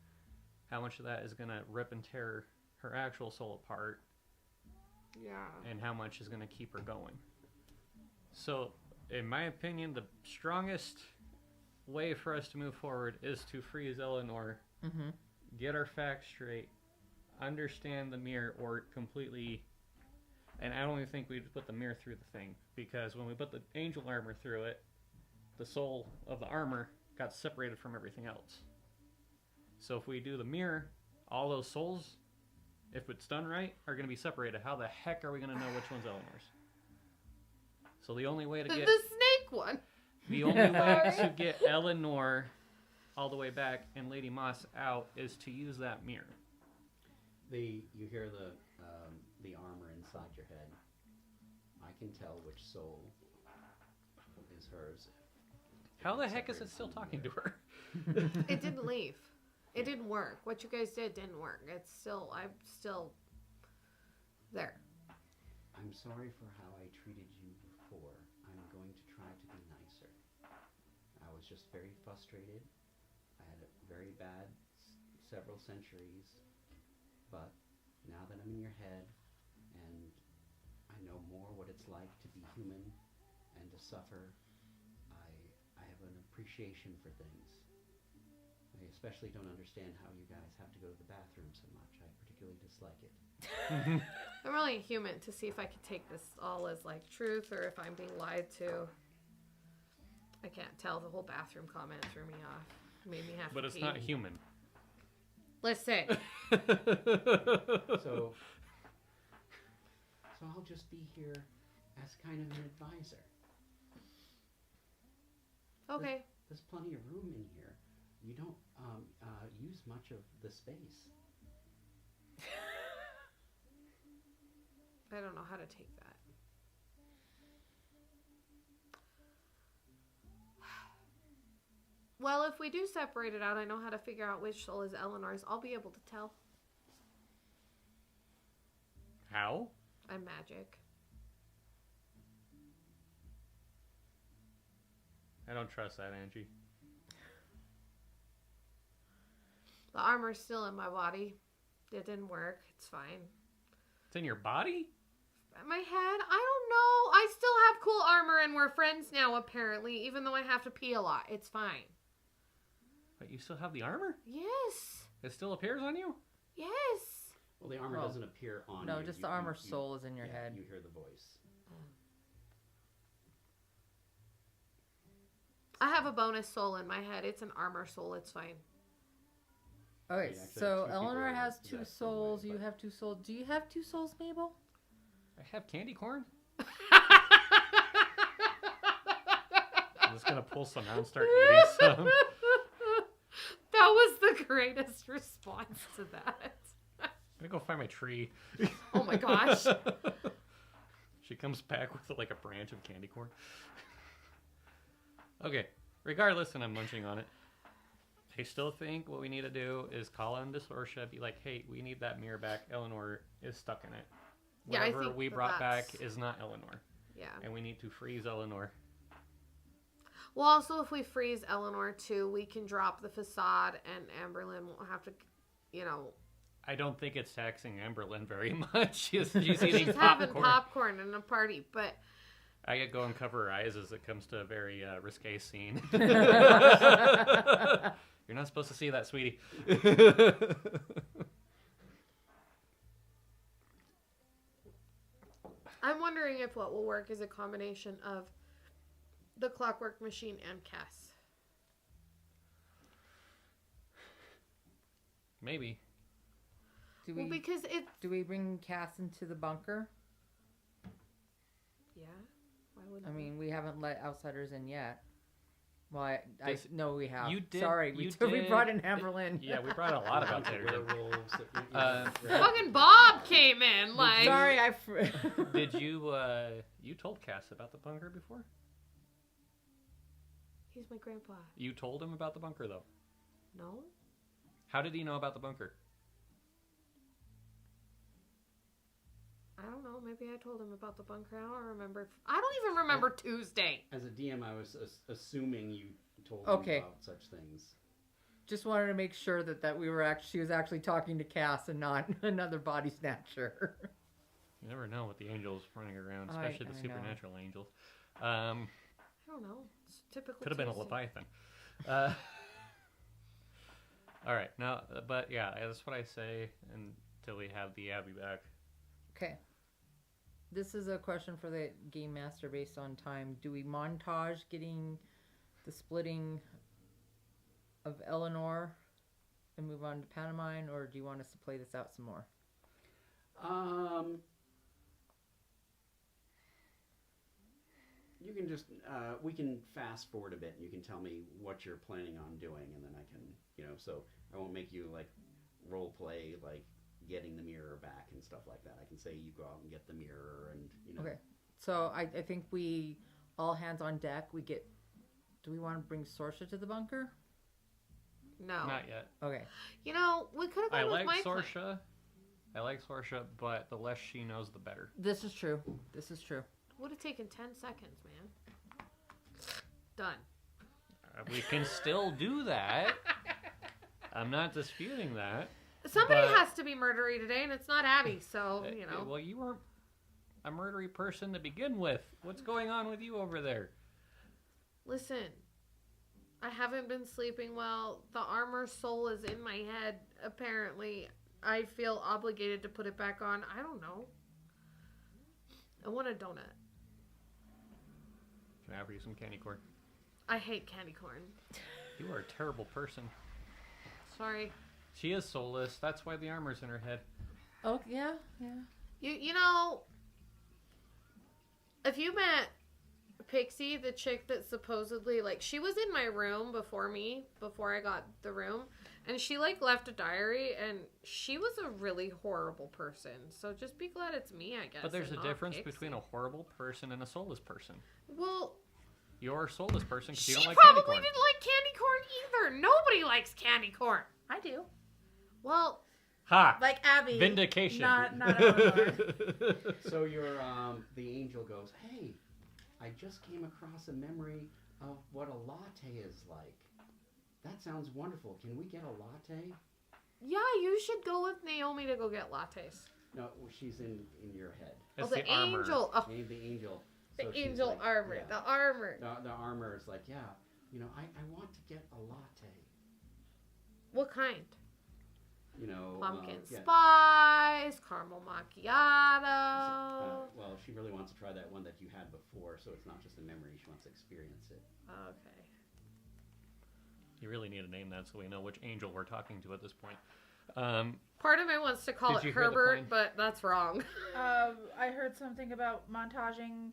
How much of that is going to rip and tear her actual soul apart, Yeah. and how much is going to keep her going. So, in my opinion, the strongest way for us to move forward is to freeze Eleanor, Mm-hmm. get our facts straight, understand the mirror, or completely... And I don't even think we'd put the mirror through the thing, because when we put the angel armor through it, the soul of the armor got separated from everything else. So if we do the mirror, all those souls, if it's done right, are going to be separated. How the heck are we going to know which one's Eleanor's? So the only way to The get snake one. the only way to get Eleanor all the way back and Lady Moss out is to use that mirror. You hear the armor inside your head. I can tell which soul is hers. How the heck is it still talking to her? It didn't leave. It didn't work. What you guys did didn't work. I'm still there. I'm sorry for how I treated you before. I'm going to try to be nicer. I was just very frustrated. I had a very bad several centuries. But now that I'm in your head and I know more what it's like to be human and to suffer, I have an appreciation for things. I especially don't understand how you guys have to go to the bathroom so much. I particularly dislike it. I'm really human to see if I could take this all as like truth or if I'm being lied to. I can't tell. The whole bathroom comment threw me off. Made me have to But it's pee. not human. Listen. So I'll just be here as kind of an advisor. Okay. There's plenty of room in here. You don't use much of the space. I don't know how to take that. Well, if we do separate it out, I know how to figure out which soul is Eleanor's. I'll be able to tell. How? I'm magic. I don't trust that, Angie. The armor's still in my body. It didn't work. It's fine. It's in your body? My head? I don't know. I still have cool armor and we're friends now, apparently, even though I have to pee a lot. It's fine. But you still have the armor? Yes. It still appears on you? Yes. Well, the armor Oh. doesn't appear on No, you. just the armor soul is in your head. You hear the voice. I have a bonus soul in my head. It's an armor soul. It's fine. Okay, Yeah, actually, so two people Eleanor are has possessed 2 in a way, souls. You but- have 2 souls. Do you have 2 souls, Mabel? I have candy corn? That I'm just gonna pull some out and start eating some. was the greatest response to that. I'm gonna go find my tree. Oh my gosh. She comes back with like a branch of candy corn. Okay, regardless, and I'm munching on it. I still think what we need to do is call on Dysorcia, be like, hey, we need that mirror back. Eleanor is stuck in it. Yeah, I Whatever think we that brought back that's- is not Eleanor. Yeah. And we need to freeze Eleanor. Well, also, if we freeze Eleanor too, we can drop the facade and Amberlynn won't have to, you know. I don't think it's taxing Amberlynn very much. She's eating She's popcorn. having popcorn in a party, but I get go and cover her eyes as it comes to a very risque scene. You're not supposed to see that, sweetie. I'm wondering if what will work is a combination of the Clockwork Machine and Cass. Maybe. Do Well, we because it's... do we bring Cass into the bunker? Yeah. Why would I mean, we haven't let outsiders in yet. Well, I This- no, we have. you did- Sorry, we you we did- brought in Amberlynn. Yeah, we brought a lot of outsiders in. Werewolves. Fucking Bob came in, like... Sorry, Did you, you told Cass about the bunker before? He's my grandpa. You told him about the bunker, though. No? How did he know about the bunker? I don't know. Maybe I told him about the bunker. I don't remember. I don't even remember Tuesday. As a DM, I was assuming you told Okay. him about such things. Just wanted to make sure that we were actually she was actually talking to Cass and not another body snatcher. You never know with the angels running around, I especially the know. supernatural angels. I don't know. It's typical. Could have been a Tuesday. leviathan. All right, now, but yeah, that's what I say until we have the Abbey back. Okay. This is a question for the game master based on time. Do we montage getting the splitting of Eleanor and move on to Pantomime, or do you want us to play this out some more? You can just we can fast forward a bit, and you can tell me what you're planning on doing, and then I can, so I won't make you like role play like getting the mirror back and stuff like that. I can say you go out and get the mirror, and Okay. So I think we all hands on deck. Do we want to bring Sorsha to the bunker? No. Not yet. Okay. You know, we could have gone I with like my plan. Sorsha. I like Sorsha, but the less she knows, the better. This is true. This is true. Would have taken 10 seconds, man. Done. We can still do that. I'm not disputing that. Somebody But- has to be murdery today, and it's not Abby, so, you know. Well, you weren't a murdery person to begin with. What's going on with you over there? Listen, I haven't been sleeping well. The armor soul is in my head, apparently. I feel obligated to put it back on. I don't know. I want a donut. Can I offer you some candy corn? I hate candy corn. You are a terrible person. Sorry. She is soulless. That's why the armor's in her head. Oh, yeah. You know, if you met Pixie, the chick that supposedly, like, she was in my room before I got the room, and she, like, left a diary, and she was a really horrible person. So just be glad it's me, I guess. But there's and a not difference Pixie. between a horrible person and a soulless person. Well, You're a soulless person because she you don't like candy probably corn. didn't like candy corn either. Nobody likes candy corn. I do. Well, Ha! Like Abby. Vindication. Not Eleanor. So your the angel goes, "Hey, I just came across a memory of what a latte is like. That sounds wonderful. Can we get a latte? Yeah, you should go with Naomi to go get lattes. No, she's in your head. It's the armor. angel. Oh, Named the angel. the So she's angel like, armor. yeah. The armor. The armor is like, yeah, you know, I want to get a latte. What kind? You know, Pumpkin yeah. spice, caramel macchiato. Well, she really wants to try that one that you had before, so it's not just a memory. She wants to experience it. Okay. You really need to name that so we know which angel we're talking to at this point. Part of me wants to call Did it you hear the Herbert, point? but that's wrong. I heard something about montaging.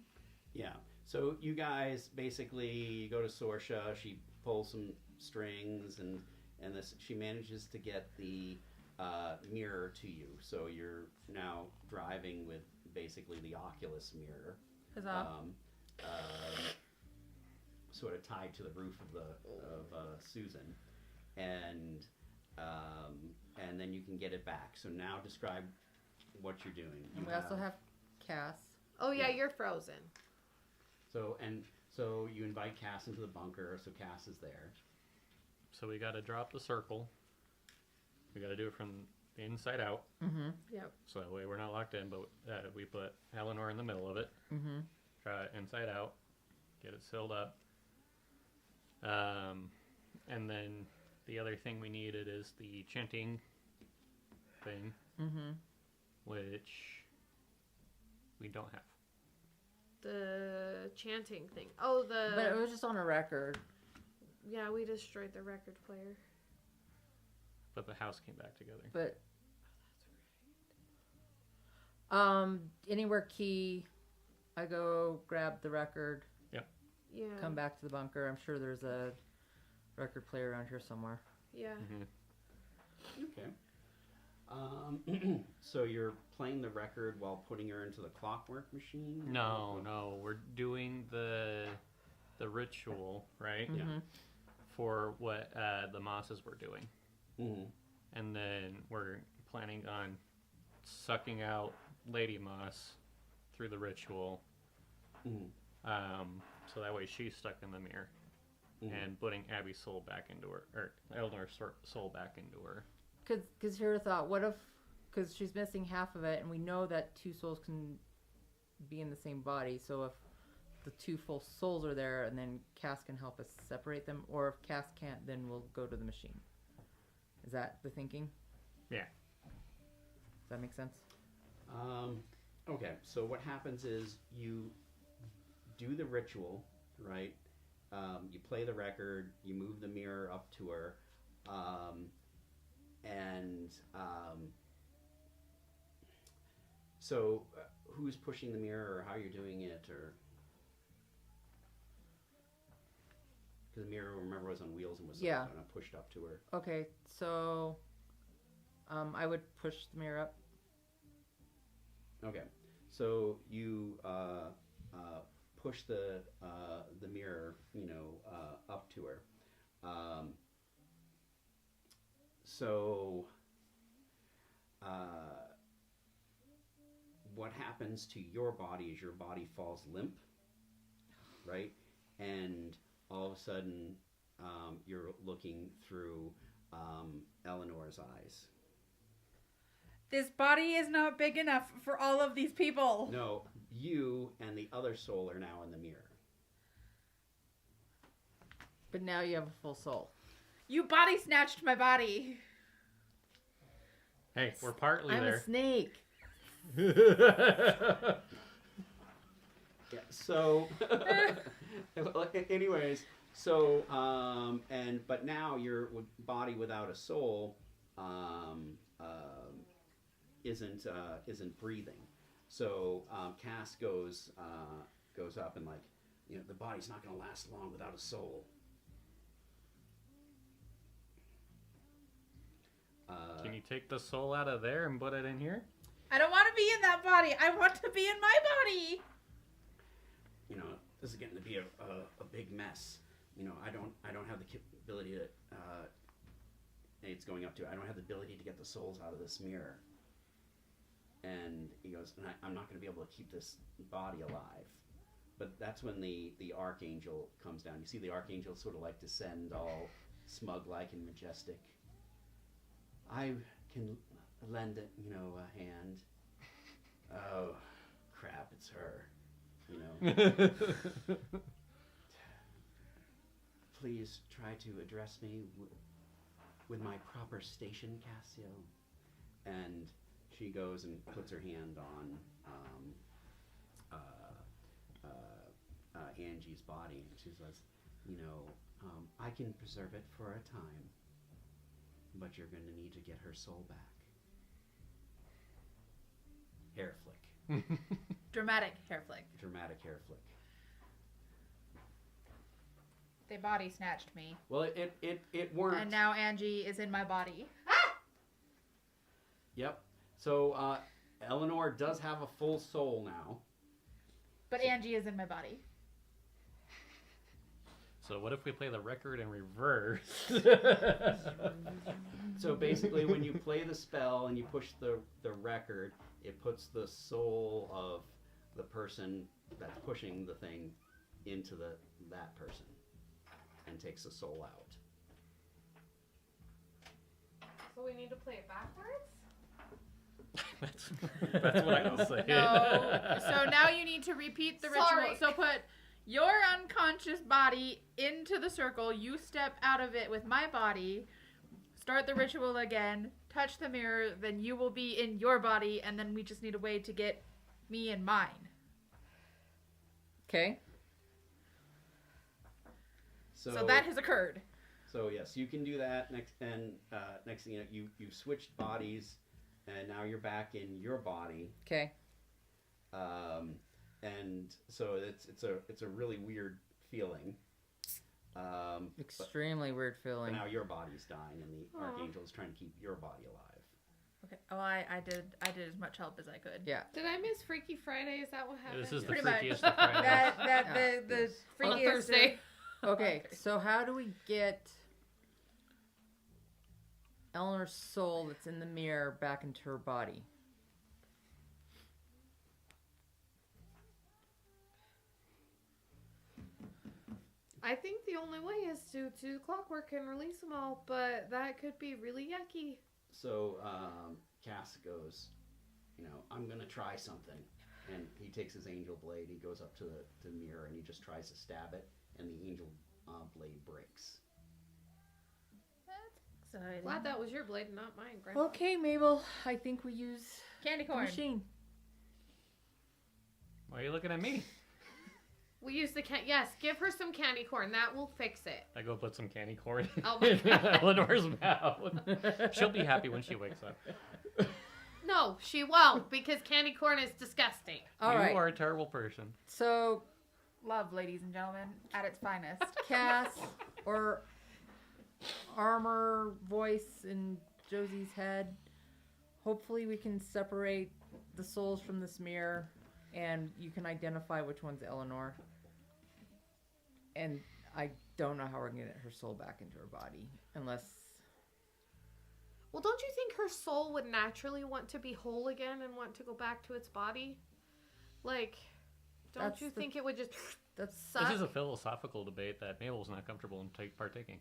Yeah. So you guys basically go to Sorsha. She pulls some strings, and this she manages to get the mirror to you. So you're now driving with basically the Oculus mirror, Huzzah. sort of tied to the roof of Susan, and then you can get it back. So now describe what you're doing. And we also have Cass. Oh yeah, Yeah. you're frozen. So you invite Cass into the bunker. So Cass is there. So we got to drop the circle. We got to do it from the inside out. Mm-hmm. Yep. So that way we're not locked in, but we put Eleanor in the middle of it. Mm-hmm. Try it inside out. Get it sealed up. And then the other thing we needed is the chanting thing, Mm-hmm. which we don't have. The chanting thing. Oh, But it was just on a record. yeah, we destroyed the record player. But the house came back together. But anywhere key, I go grab the record, Yeah. come back to the bunker. I'm sure there's a record player around here somewhere. Yeah. Mm-hmm. Okay. So you're playing the record while putting her into the clockwork machine? No, we're doing the ritual, right? Yeah. Mhm. For what the Mosses were doing. Mm-hmm. And then we're planning on sucking out Lady Moss through the ritual. Mm-hmm. So that way she's stuck in the mirror. Mm-hmm. And putting Abby's soul back into her, or Eleanor's soul back into her. Because here's a thought. What if, because she's missing half of it, and we know that two souls can be in the same body. So if the two full souls are there, and then Cass can help us separate them, or if Cass can't, then we'll go to the machine. Is that the thinking? Yeah. Does that make sense? Okay, so what happens is you do the ritual, right? You play the record, you move the mirror up to her, so who's pushing the mirror, or how you're doing it, or because the mirror, remember, was on wheels and was Yeah. kind of pushed up to her. Okay, so I would push the mirror up. Okay, so you push the mirror, up to her. What happens to your body is your body falls limp, right? And all of a sudden, you're looking through Eleanor's eyes. This body is not big enough for all of these people. No, you and the other soul are now in the mirror. But now you have a full soul. You body snatched my body. Hey, we're partly I'm a there. snake. Yeah. So, anyways, so but now your body without a soul isn't breathing. So Cass goes up and the body's not going to last long without a soul. Can you take the soul out of there and put it in here? I don't want to be in that body. I want to be in my body. This is getting to be a big mess. I don't have the ability to. It's going up to. I don't have the ability to get the souls out of this mirror. And he goes, and I'm not going to be able to keep this body alive. but that's when the archangel comes down. You see the archangel sort of like descend, all smug-like and majestic. I can lend it, a hand. Oh, crap! It's her. Please try to address me with my proper station, Cassio. And she goes and puts her hand on Angie's body, and she says, I can preserve it for a time, but you're going to need to get her soul back. Hair flick. Dramatic hair flick. Dramatic hair flick. They body snatched me. Well, it weren't. And now Angie is in my body. Yep. So Eleanor does have a full soul now. But Angie is in my body. So what if we play the record in reverse? So basically, when you play the spell and you push the record, it puts the soul of the person that's pushing the thing into that person and takes the soul out. So we need to play it backwards? That's what I was saying. No. So now you need to repeat the Sorry. ritual. So put your unconscious body into the circle. You step out of it with my body. Start the ritual again. Touch the mirror. Then you will be in your body. And then we just need a way to get me in mine. Okay. So that has occurred. So yes, you can do that. Next thing you've switched bodies, and now you're back in your body. Okay. And so it's a really weird feeling. Extremely weird But feeling. now your body's dying, and the archangel is trying to keep your body alive. Okay. Oh, I did as much help as I could. Yeah. Did I miss Freaky Friday? Is that what happened? This is the Pretty much. freakiest of Fridays. The Yes. On freakiest Thursday. Okay, so how do we get Eleanor's soul that's in the mirror back into her body? I think the only way is to do clockwork and release them all, but that could be really yucky. So Cass goes, I'm gonna try something, and he takes his angel blade. He goes up to the mirror and he just tries to stab it, and the angel blade breaks. That's exciting. Glad that was your blade and not mine, Grandpa. Okay, Mabel, I think we use Candy the corn. machine. Why are you looking at me? We use the yes, give her some candy corn. That will fix it. I go put some candy corn Oh my in God. Eleanor's mouth. She'll be happy when she wakes up. No, she won't, because candy corn is disgusting. All you right. are a terrible person. So, Love, ladies and gentlemen, at its finest. Cass or Armor voice in Josie's head, hopefully we can separate the souls from this mirror and you can identify which one's Eleanor. And I don't know how we're going to get her soul back into her body unless... Well, don't you think her soul would naturally want to be whole again and want to go back to its body? Like, don't That's you the- think it would just That's suck? This is a philosophical debate that Mabel's not comfortable in partaking.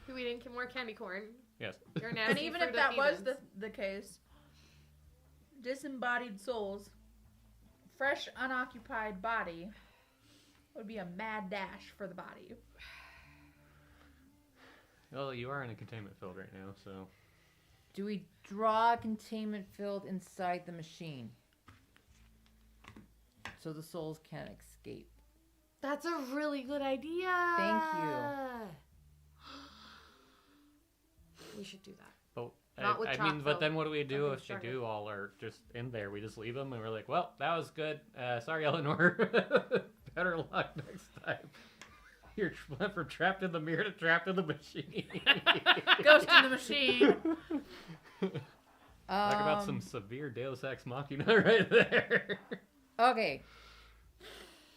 We didn't get more candy corn. Yes. You're nasty. And even if fruit that of was heathens. the case, disembodied souls, fresh unoccupied body, would be a mad dash for the body. Well, you are in a containment field right now, so... Do we draw a containment field inside the machine so the souls can't escape? That's a really good idea. Thank We should do that. But Not with I chalk, mean, but though. then what do we do Nothing if they started. do all are just in there? We just leave them and we're like, well, that was good. Sorry, Eleanor. Better luck next time. You're went from trapped in the mirror to trapped in the machine. Ghost in the machine. Talk about some severe Deus Ex Machina right there. Okay.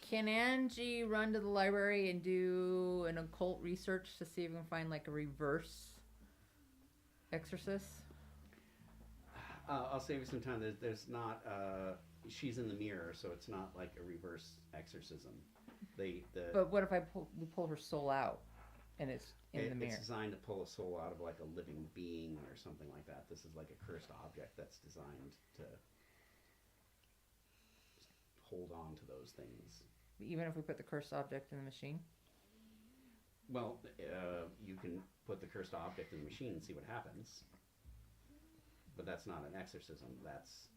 Can Angie run to the library and do an occult research to see if we can find like a reverse exorcist? I'll save you some time. There's not she's in the mirror, so it's not like a reverse exorcism. But what if we pull her soul out, and it's in the mirror? It's designed to pull a soul out of like a living being or something like that. This is like a cursed object that's designed to hold on to those things. Even if we put the cursed object in the machine? Well, you can put the cursed object in the machine and see what happens. But that's not an exorcism. That's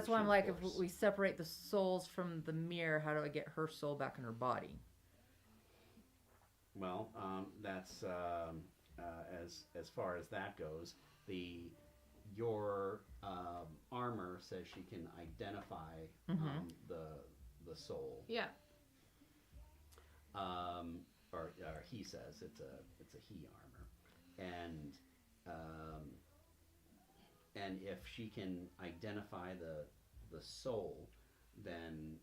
why I'm like, if course. we separate the souls from the mirror, how do I get her soul back in her body? Well, that's as far as that goes. Your armor says she can identify the soul. Yeah. Or he says it's a he armor, and if she can identify the soul, then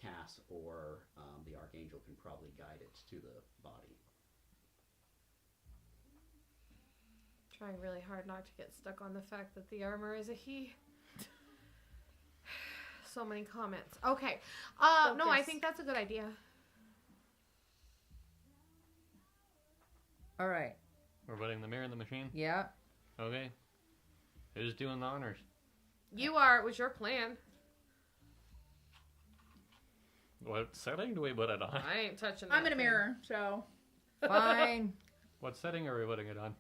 Cass or the Archangel can probably guide it to the body. Trying really hard not to get stuck on the fact that the armor is a he. So many comments. Okay. No, I think that's a good idea. All right. We're putting the mirror in the machine? Yeah. Okay. Who's doing the honors? You are. It was your plan. What setting do we put it on? I ain't touching that I'm in a thing. mirror, so. Fine. What setting are we putting it on?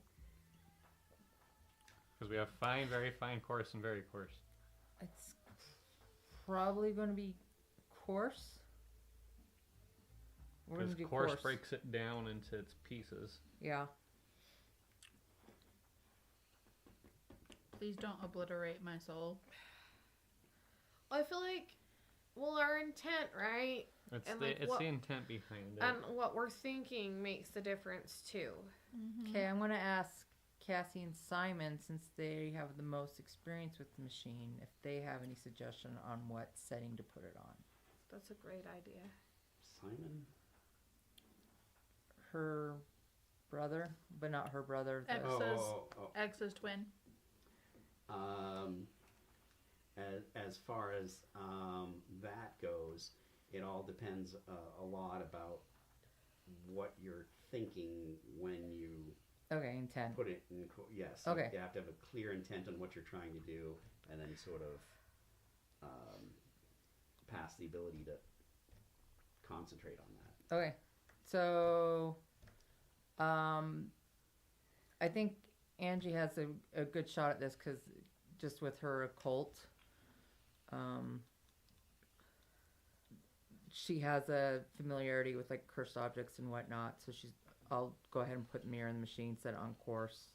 Because we have fine, very fine, coarse, and very coarse. It's probably going to be coarse. We're going Because to do coarse coarse. breaks it down into its pieces. Yeah. Please don't obliterate my soul. I feel like, well, our intent, right? It's And, the like, it's what- the intent behind it. And what we're thinking makes the difference too. Okay, I'm going to ask Cassie and Simon, since they have the most experience with the machine, if they have any suggestion on what setting to put it on. That's a great idea. Simon? Her brother, but not her brother. Ex- Oh. Ex's twin. As far as that goes, it all depends a lot about what you're thinking when you Okay, intent. put it in. Yes. Okay. You have to have a clear intent on what you're trying to do, and then sort of pass the ability to concentrate on that. Okay, so I think Angie has a good shot at this because just with her occult, she has a familiarity with like cursed objects and whatnot. So I'll go ahead and put the mirror in the machine, set it on course,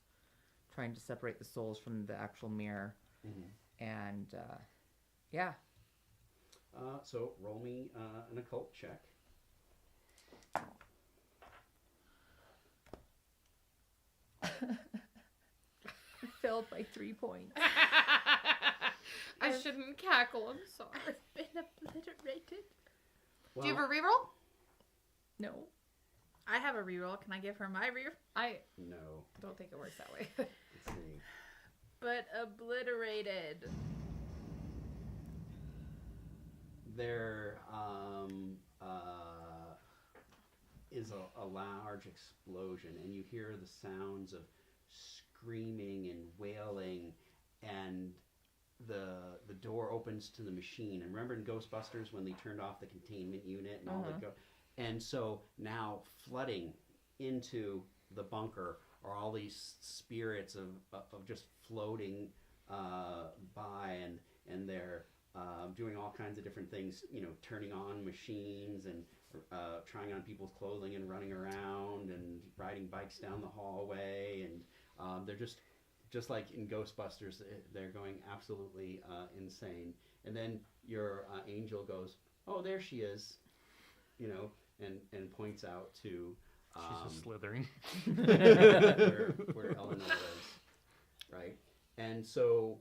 trying to separate the souls from the actual mirror, and yeah. So roll me an occult check. Failed by 3 points. I shouldn't cackle. I'm sorry. Been obliterated. Well, Do you have a reroll? No. I have a reroll. Can I give her my reroll? I no. don't think it works that way. Let's see. But obliterated. There is a large explosion, and you hear the sounds of screaming and wailing, and the door opens to the machine. And remember in Ghostbusters when they turned off the containment unit and all the and so now flooding into the bunker are all these spirits of just floating by, and they're doing all kinds of different things, turning on machines and trying on people's clothing and running around and riding bikes down the hallway, and they're just like in Ghostbusters, they're going absolutely insane. And then your angel goes, "Oh, there she is," and points out to She's just slithering. where Eleanor is, right? And so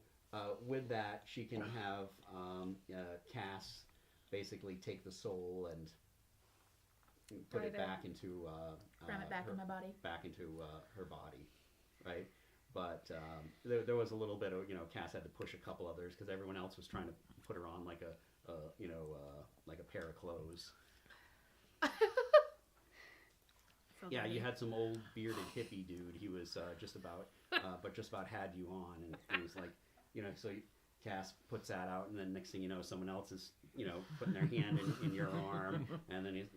with that, she can have Cass basically take the soul and put it back into Cram it back her, in my body. back into her body, right? but there was a little bit of, Cass had to push a couple others because everyone else was trying to put her on like like a pair of clothes. Yeah, you had some old bearded hippie dude. He was just about had you on, and he was like, so Cass puts that out, and then next thing you know, someone else is, putting their hand in your arm, and then he's.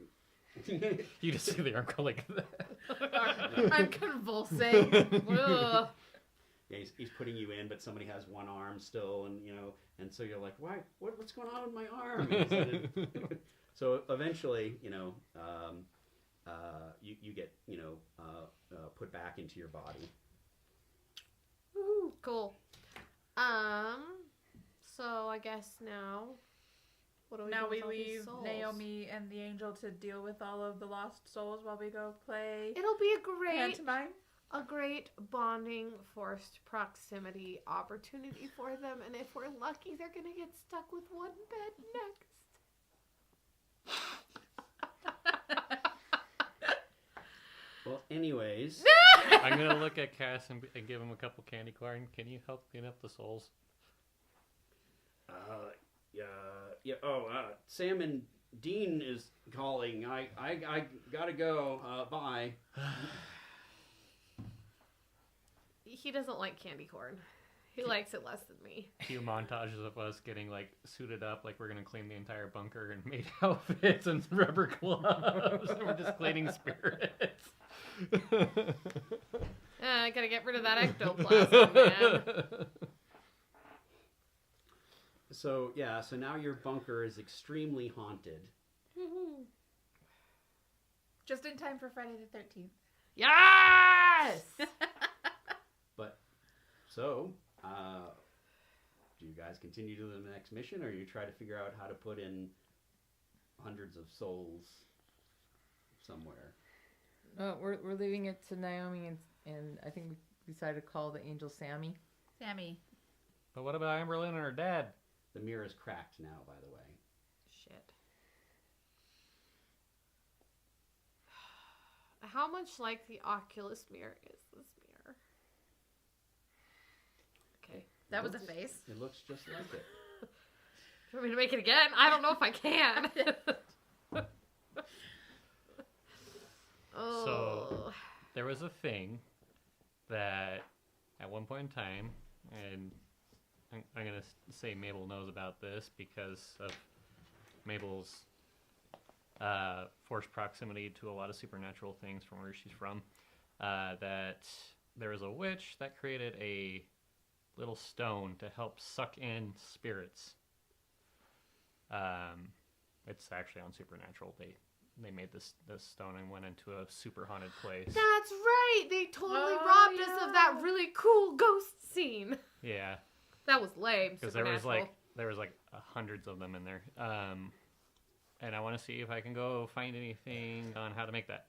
You just see the arm go like that. I'm convulsing. Ugh. Yeah, he's putting you in, but somebody has one arm still, and and so you're like, why? What's going on with my arm? So eventually, you get put back into your body. Woo, cool. So I guess now, what do we Now do we with all these leave souls? Naomi and the angel to deal with all of the lost souls while we go play It'll be pantomime. a great bonding, forced proximity opportunity for them, and if we're lucky, they're gonna get stuck with one bed next. Well, anyways, I'm gonna look at Cass and give him a couple candy corn. Can you help clean up the souls? yeah. Oh, Sam and Dean is calling. I gotta go. Bye. He doesn't like candy corn. He likes it less than me. A few montages of us getting like suited up, like we're gonna clean the entire bunker and made outfits and rubber gloves, and we're just cleaning spirits. I gotta get rid of that ectoplasm, man. So now your bunker is extremely haunted. Just in time for Friday the 13th. Yes! So, do you guys continue to the next mission, or you try to figure out how to put in hundreds of souls somewhere? We're leaving it to Naomi, and I think we decided to call the angel Sammy. Sammy. But what about Amberlynn and her dad? The mirror is cracked now, by the way. Shit. How much like the Oculus mirror is this mirror? Okay. That was a face. It looks just like it. Do you want me to make it again? I don't know if I can. Oh. So there was a thing that at one point in time, and I'm going to say Mabel knows about this because of Mabel's forced proximity to a lot of supernatural things from where she's from, that there was a witch that created a little stone to help suck in spirits. It's actually on Supernatural. They made this stone and went into a super haunted place. That's right. They totally Oh, robbed us of that yeah. really cool ghost scene. Yeah, That was lame. because Supernatural. there was hundreds of them in there. And I want to see if I can go find anything on how to make that.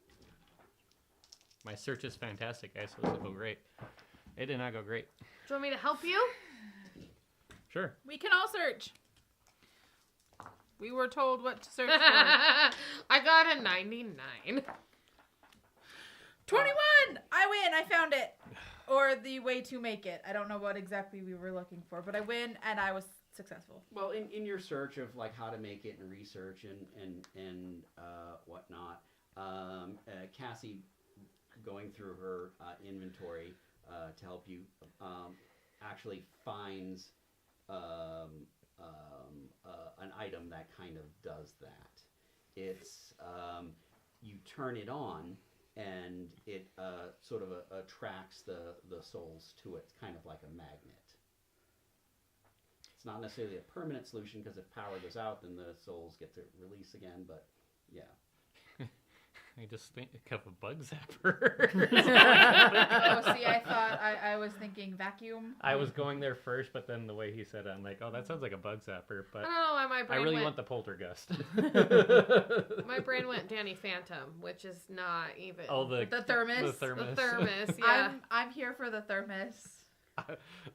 My search is fantastic, guys, so this will go great. It did not go great. Do you want me to help you? Sure. We can all search. We were told what to search for. I got a 99. 21! I win! I found it. Or the way to make it. I don't know what exactly we were looking for, but I win and I was successful. Well, in your search of like how to make it and research and whatnot, Cassie going through her inventory to help you actually finds an item that kind of does that. It's you turn it on and it sort of attracts the souls to it, kind of like a magnet. It's not necessarily a permanent solution because if power goes out, then the souls get to release again. But yeah, I just think of a bug zapper. Oh, see, I thought I was thinking vacuum. I was going there first, but then the way he said it, I'm like, oh, that sounds like a bug zapper. I But don't know why my I brain really went. want the poltergeist. My brain went Danny Phantom, which is not even. Oh, the thermos. The thermos. The thermos, yeah. I'm here for the thermos.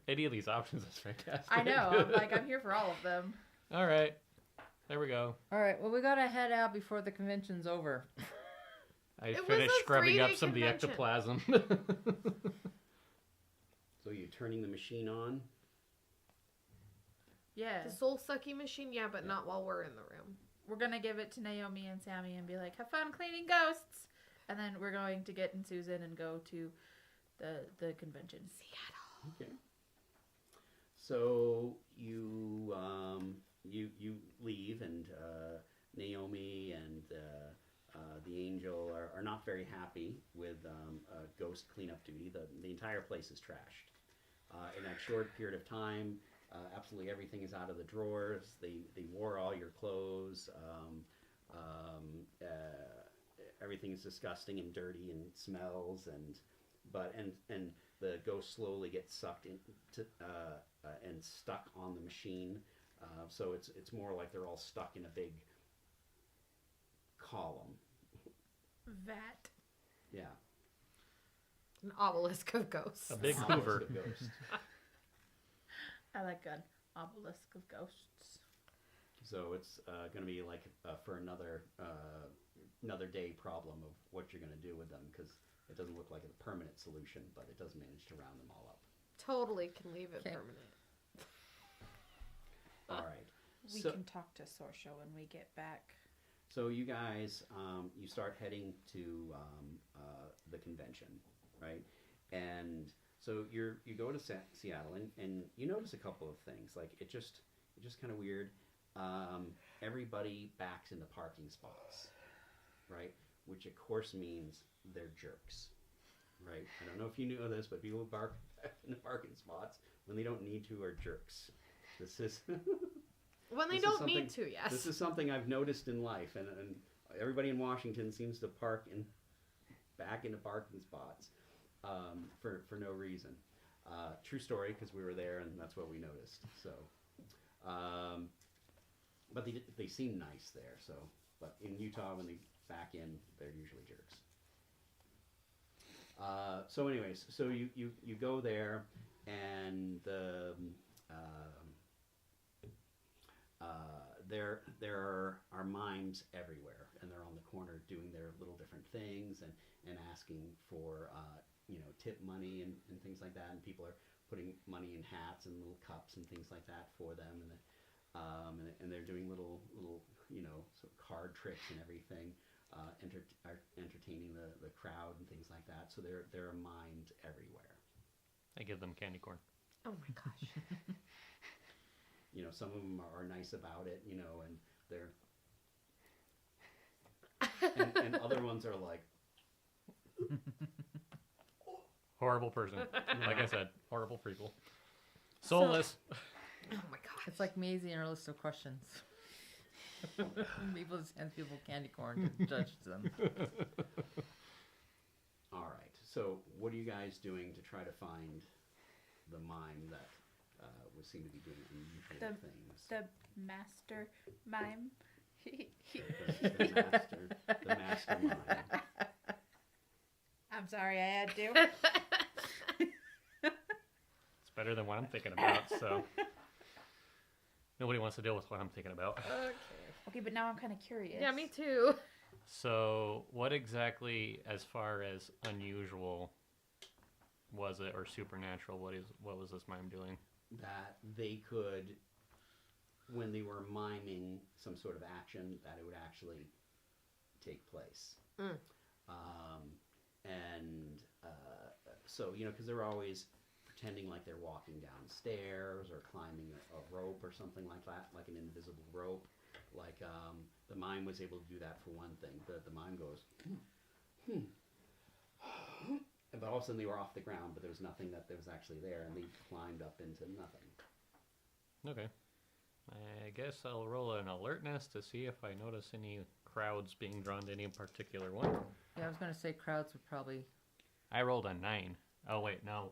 Any of these options is fantastic. I know. I'm here for all of them. All right. There we go. All right, well, we got to head out before the convention's over. I It was finished a scrubbing up 3-day some of the convention. ectoplasm. So you're turning the machine on. Yeah. The soul sucky machine, yeah, but Yeah. not while we're in the room. We're going to give it to Naomi and Sammy and be like, have fun cleaning ghosts. And then we're going to get in Susan and go to the convention. Seattle. Okay. So you you leave, and Naomi and the angel are not very happy with ghost cleanup duty. The entire place is trashed. In that short period of time, absolutely everything is out of the drawers. They wore all your clothes. Everything is disgusting and dirty and smells, and the ghost slowly gets sucked into and stuck on the machine. So it's more like they're all stuck in a big column. Vat. Yeah. An obelisk of ghosts. A big Obelisk Hoover. of ghost. I like an obelisk of ghosts. So it's going to be like for another day problem of what you're going to do with them, because it doesn't look like a permanent solution, but it does manage to round them all up. Totally can leave it 'Kay. permanent. All right. We So- can talk to Sorsha when we get back. So you guys, you start heading to the convention, right? And so you go to Seattle, and you notice a couple of things. Like it's just kind of weird. Everybody backs into parking spots, right? Which of course means they're jerks, right? I don't know if you knew this, but people who park in the parking spots when they don't need to are jerks. This is. When they This is don't something- need to, yes. This is something I've noticed in life, and everybody in Washington seems to park back into parking spots for no reason. True story, because we were there, and that's what we noticed. So, but they seem nice there. So, but in Utah, when they back in, they're usually jerks. So, anyways, so you go there, and there are mimes everywhere, and they're on the corner doing their little different things and asking for tip money and things like that, and people are putting money in hats and little cups and things like that for them, and they're doing little sort of card tricks and everything, entertaining the crowd and things like that. So there are mimes everywhere. I give them candy corn. Oh my gosh. Some of them are nice about it, and they're and other ones are like, Horrible person. Like I said, horrible people. Soulless. Oh my gosh. It's like Maisie and her list of questions. People just hand people candy corn to judge them. all right. So what are you guys doing to try to find the mime that would seem to be doing unusual things? The master mime. the master mime. I'm sorry, I had to. It's better than what I'm thinking about, so nobody wants to deal with what I'm thinking about. Okay. Okay, but now I'm kind of curious. Yeah, me too. So, what exactly, as far as unusual, was it, or supernatural? What was this mime doing? That they could, when they were miming some sort of action, that it would actually take place. Mm. So, because they're always pretending like they're walking downstairs or climbing a rope or something like that, like an invisible rope. Like the mime was able to do that for one thing. The mime goes, but all of a sudden they were off the ground, but there was nothing that was actually there, and they climbed up into nothing. Okay. I guess I'll roll an alertness to see if I notice any crowds being drawn to any particular one. Yeah, I was going to say crowds would probably... I rolled a 9. Oh, wait, no.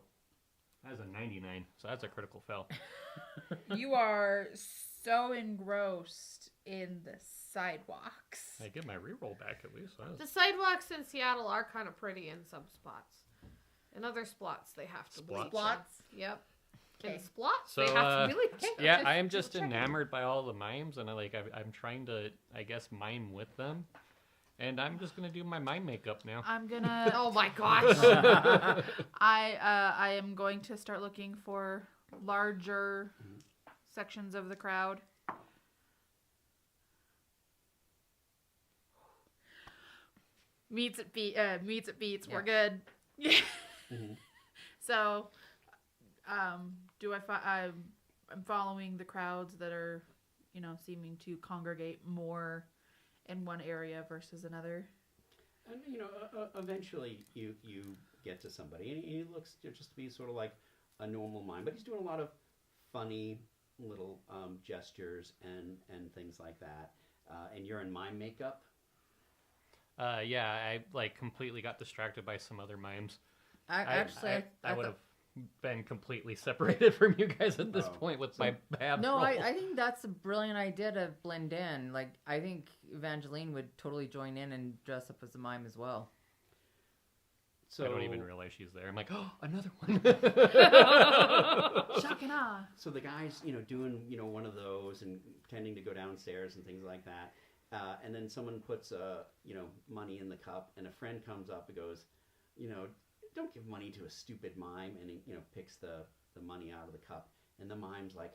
That's a 99, so that's a critical fail. You are so engrossed in the sidewalks. I get my reroll back at least. That was- The sidewalks in Seattle are kind of pretty in some spots. In other spots, they have to bleach. Splots? Yep. Okay. In spots, So, they have to bleach. Yeah, Just I am just checking. enamored by all the mimes, and I'm trying to, I guess, mime with them. And I'm just gonna do my mime makeup now. I'm gonna. Oh my gosh. I am going to start looking for larger sections of the crowd. Meets at beats. We're good. Mhm. So, I'm following the crowds that are, seeming to congregate more in one area versus another. And eventually you get to somebody, and he looks just to be sort of like a normal mime, but he's doing a lot of funny little gestures and things like that. And you're in mime makeup. Yeah, I like completely got distracted by some other mimes. I would have been completely separated from you guys at this Oh. point with my bad No, roll. I think that's a brilliant idea to blend in. Like, I think Evangeline would totally join in and dress up as a mime as well. So I don't even realize she's there. I'm like, oh, another one. Shock and awe. So the guy's, doing, one of those and pretending to go downstairs and things like that. And then someone puts, money in the cup, and a friend comes up and goes, don't give money to a stupid mime, and he, picks the money out of the cup, and the mime's like,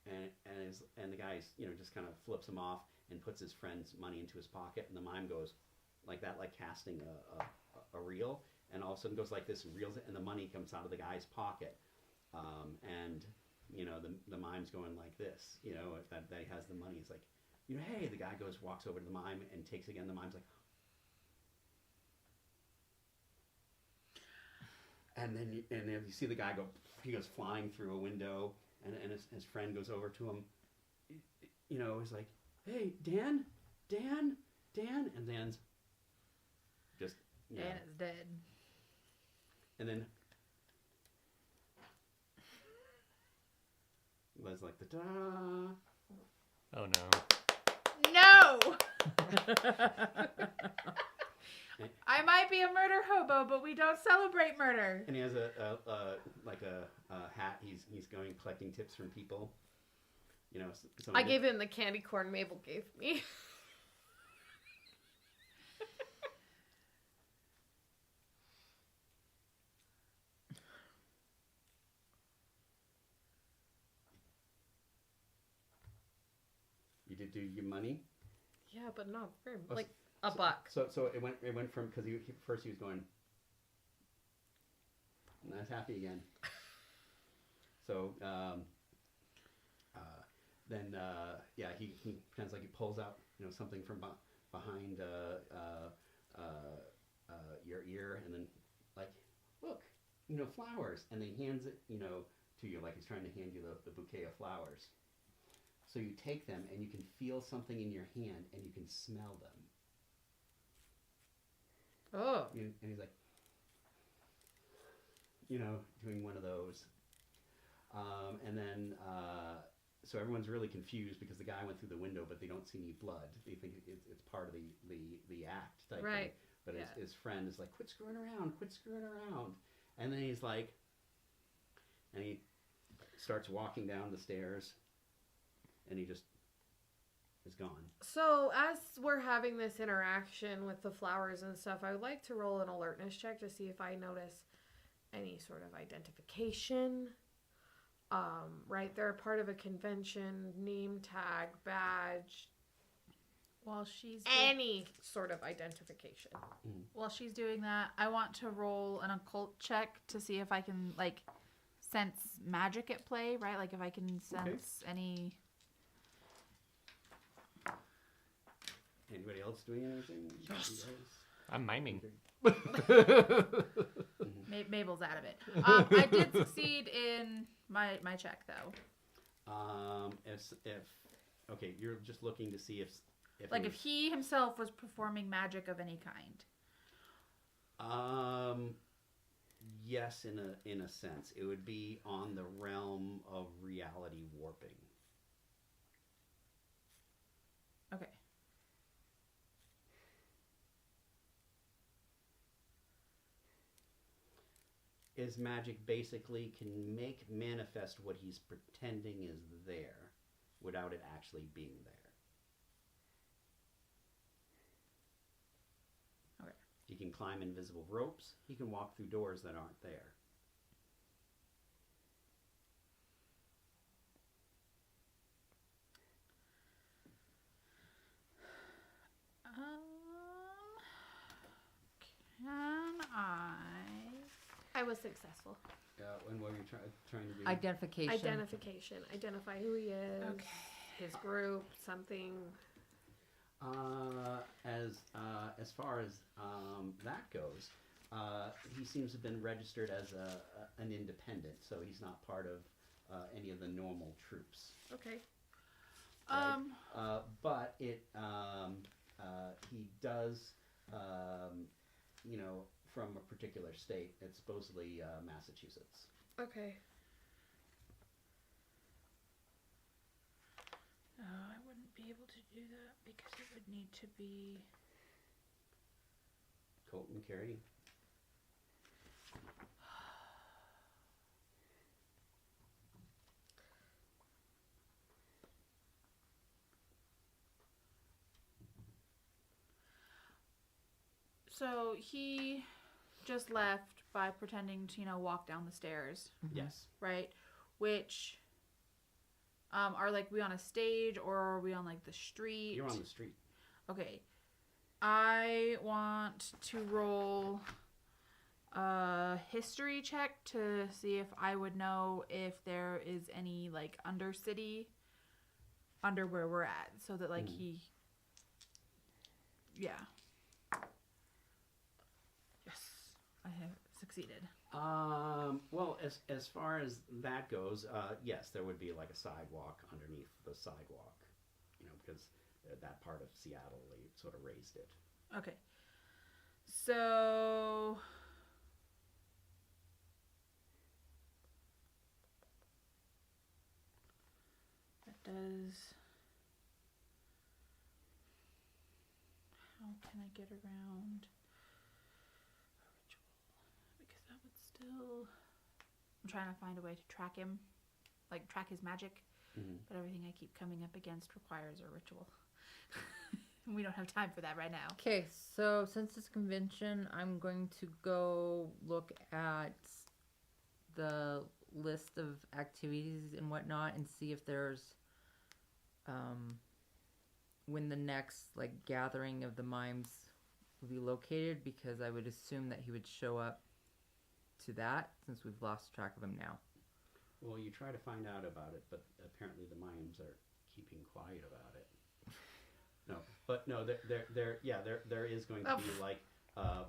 and the guy's, just kind of flips him off and puts his friend's money into his pocket, and the mime goes like that, like casting a reel, and all of a sudden goes like this and reels it, and the money comes out of the guy's pocket, and the mime's going like this, if that he has the money, he's like, hey, the guy walks over to the mime and takes again, the mime's like, and then you see the guy he goes flying through a window, and his friend goes over to him, he's like, hey, Dan, and Dan's just, Dan is dead. and then was like the da. Oh no. No! I might be a murder hobo, but we don't celebrate murder. And he has a hat. He's going collecting tips from people. I gave him the candy corn Mabel gave me. You did do your money. Yeah, but not very Oh, like a buck. So it went from, because first he was going, and that's happy again. So then he pretends like he pulls out something from behind your ear, and then like, look, flowers, and then he hands it to you like he's trying to hand you the bouquet of flowers. So you take them, and you can feel something in your hand, and you can smell them. Oh. And he's like, doing one of those. And then, so everyone's really confused because the guy went through the window, but they don't see any blood. They think it's part of the act type Right. thing. But Yeah. his friend is like, quit screwing around. And then he's like, and he starts walking down the stairs, and he just is gone. So as we're having this interaction with the flowers and stuff, I would like to roll an alertness check to see if I notice any sort of identification. Right, they're a part of a convention, name tag, badge, While she's any sort of identification. while she's doing that, I want to roll an occult check to see if I can sense magic at play, right? Like if I can sense any. Anybody else doing anything? Yes. I'm miming. Mabel's out of it. I did succeed in my check though. If okay, you're just looking to see if If he himself was performing magic of any kind. Yes, in a sense, it would be on the realm of reality warping. Okay. His magic basically can make manifest what he's pretending is there without it actually being there. He can climb invisible ropes. He can walk through doors that aren't there. Can I was successful. And what were you trying to do? Identification. Identification. Identify who he is. Okay. His group. Something. As far as that goes, he seems to have been registered as an independent, so he's not part of any of the normal troops. Okay. Right? But he does, from a particular state. It's supposedly Massachusetts. Okay. I wouldn't be able to do that because it would need to be. Colton Carey. So he just left by pretending to, walk down the stairs, Yes. right? Which are we on a stage or are we on the street? You're on the street. Okay. I want to roll a history check to see if I would know if there is any undercity under where we're at, so that he. Yeah. Yes, I have succeeded. Well, as far as that goes, yes, there would be a sidewalk underneath the sidewalk, because that part of Seattle, they sort of raised it. Okay. So that does. How can I get around a ritual? Because that would still. I'm trying to find a way to track him, track his magic. Mm-hmm. But everything I keep coming up against requires a ritual. We don't have time for that right now. Okay, so since it's convention, I'm going to go look at the list of activities and whatnot and see if there's when the next gathering of the mimes will be located, because I would assume that he would show up to that since we've lost track of him now. Well, you try to find out about it, but apparently the mimes are keeping quiet about it. There is going to be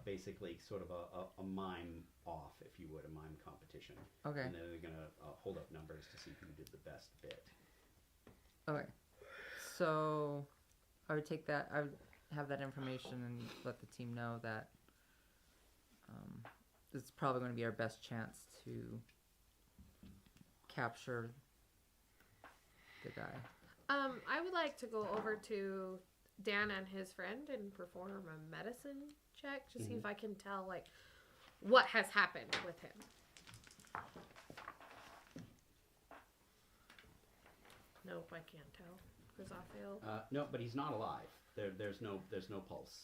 basically sort of a mime off, if you would, a mime competition. Okay. And then they're going to hold up numbers to see who did the best bit. Okay. So I would take that. I would have that information and let the team know that this is probably going to be our best chance to capture the guy. I would like to go over to Dan and his friend and perform a medicine check to see if I can tell what has happened with him. Nope, I can't tell because I failed. No, but he's not alive. There's no pulse.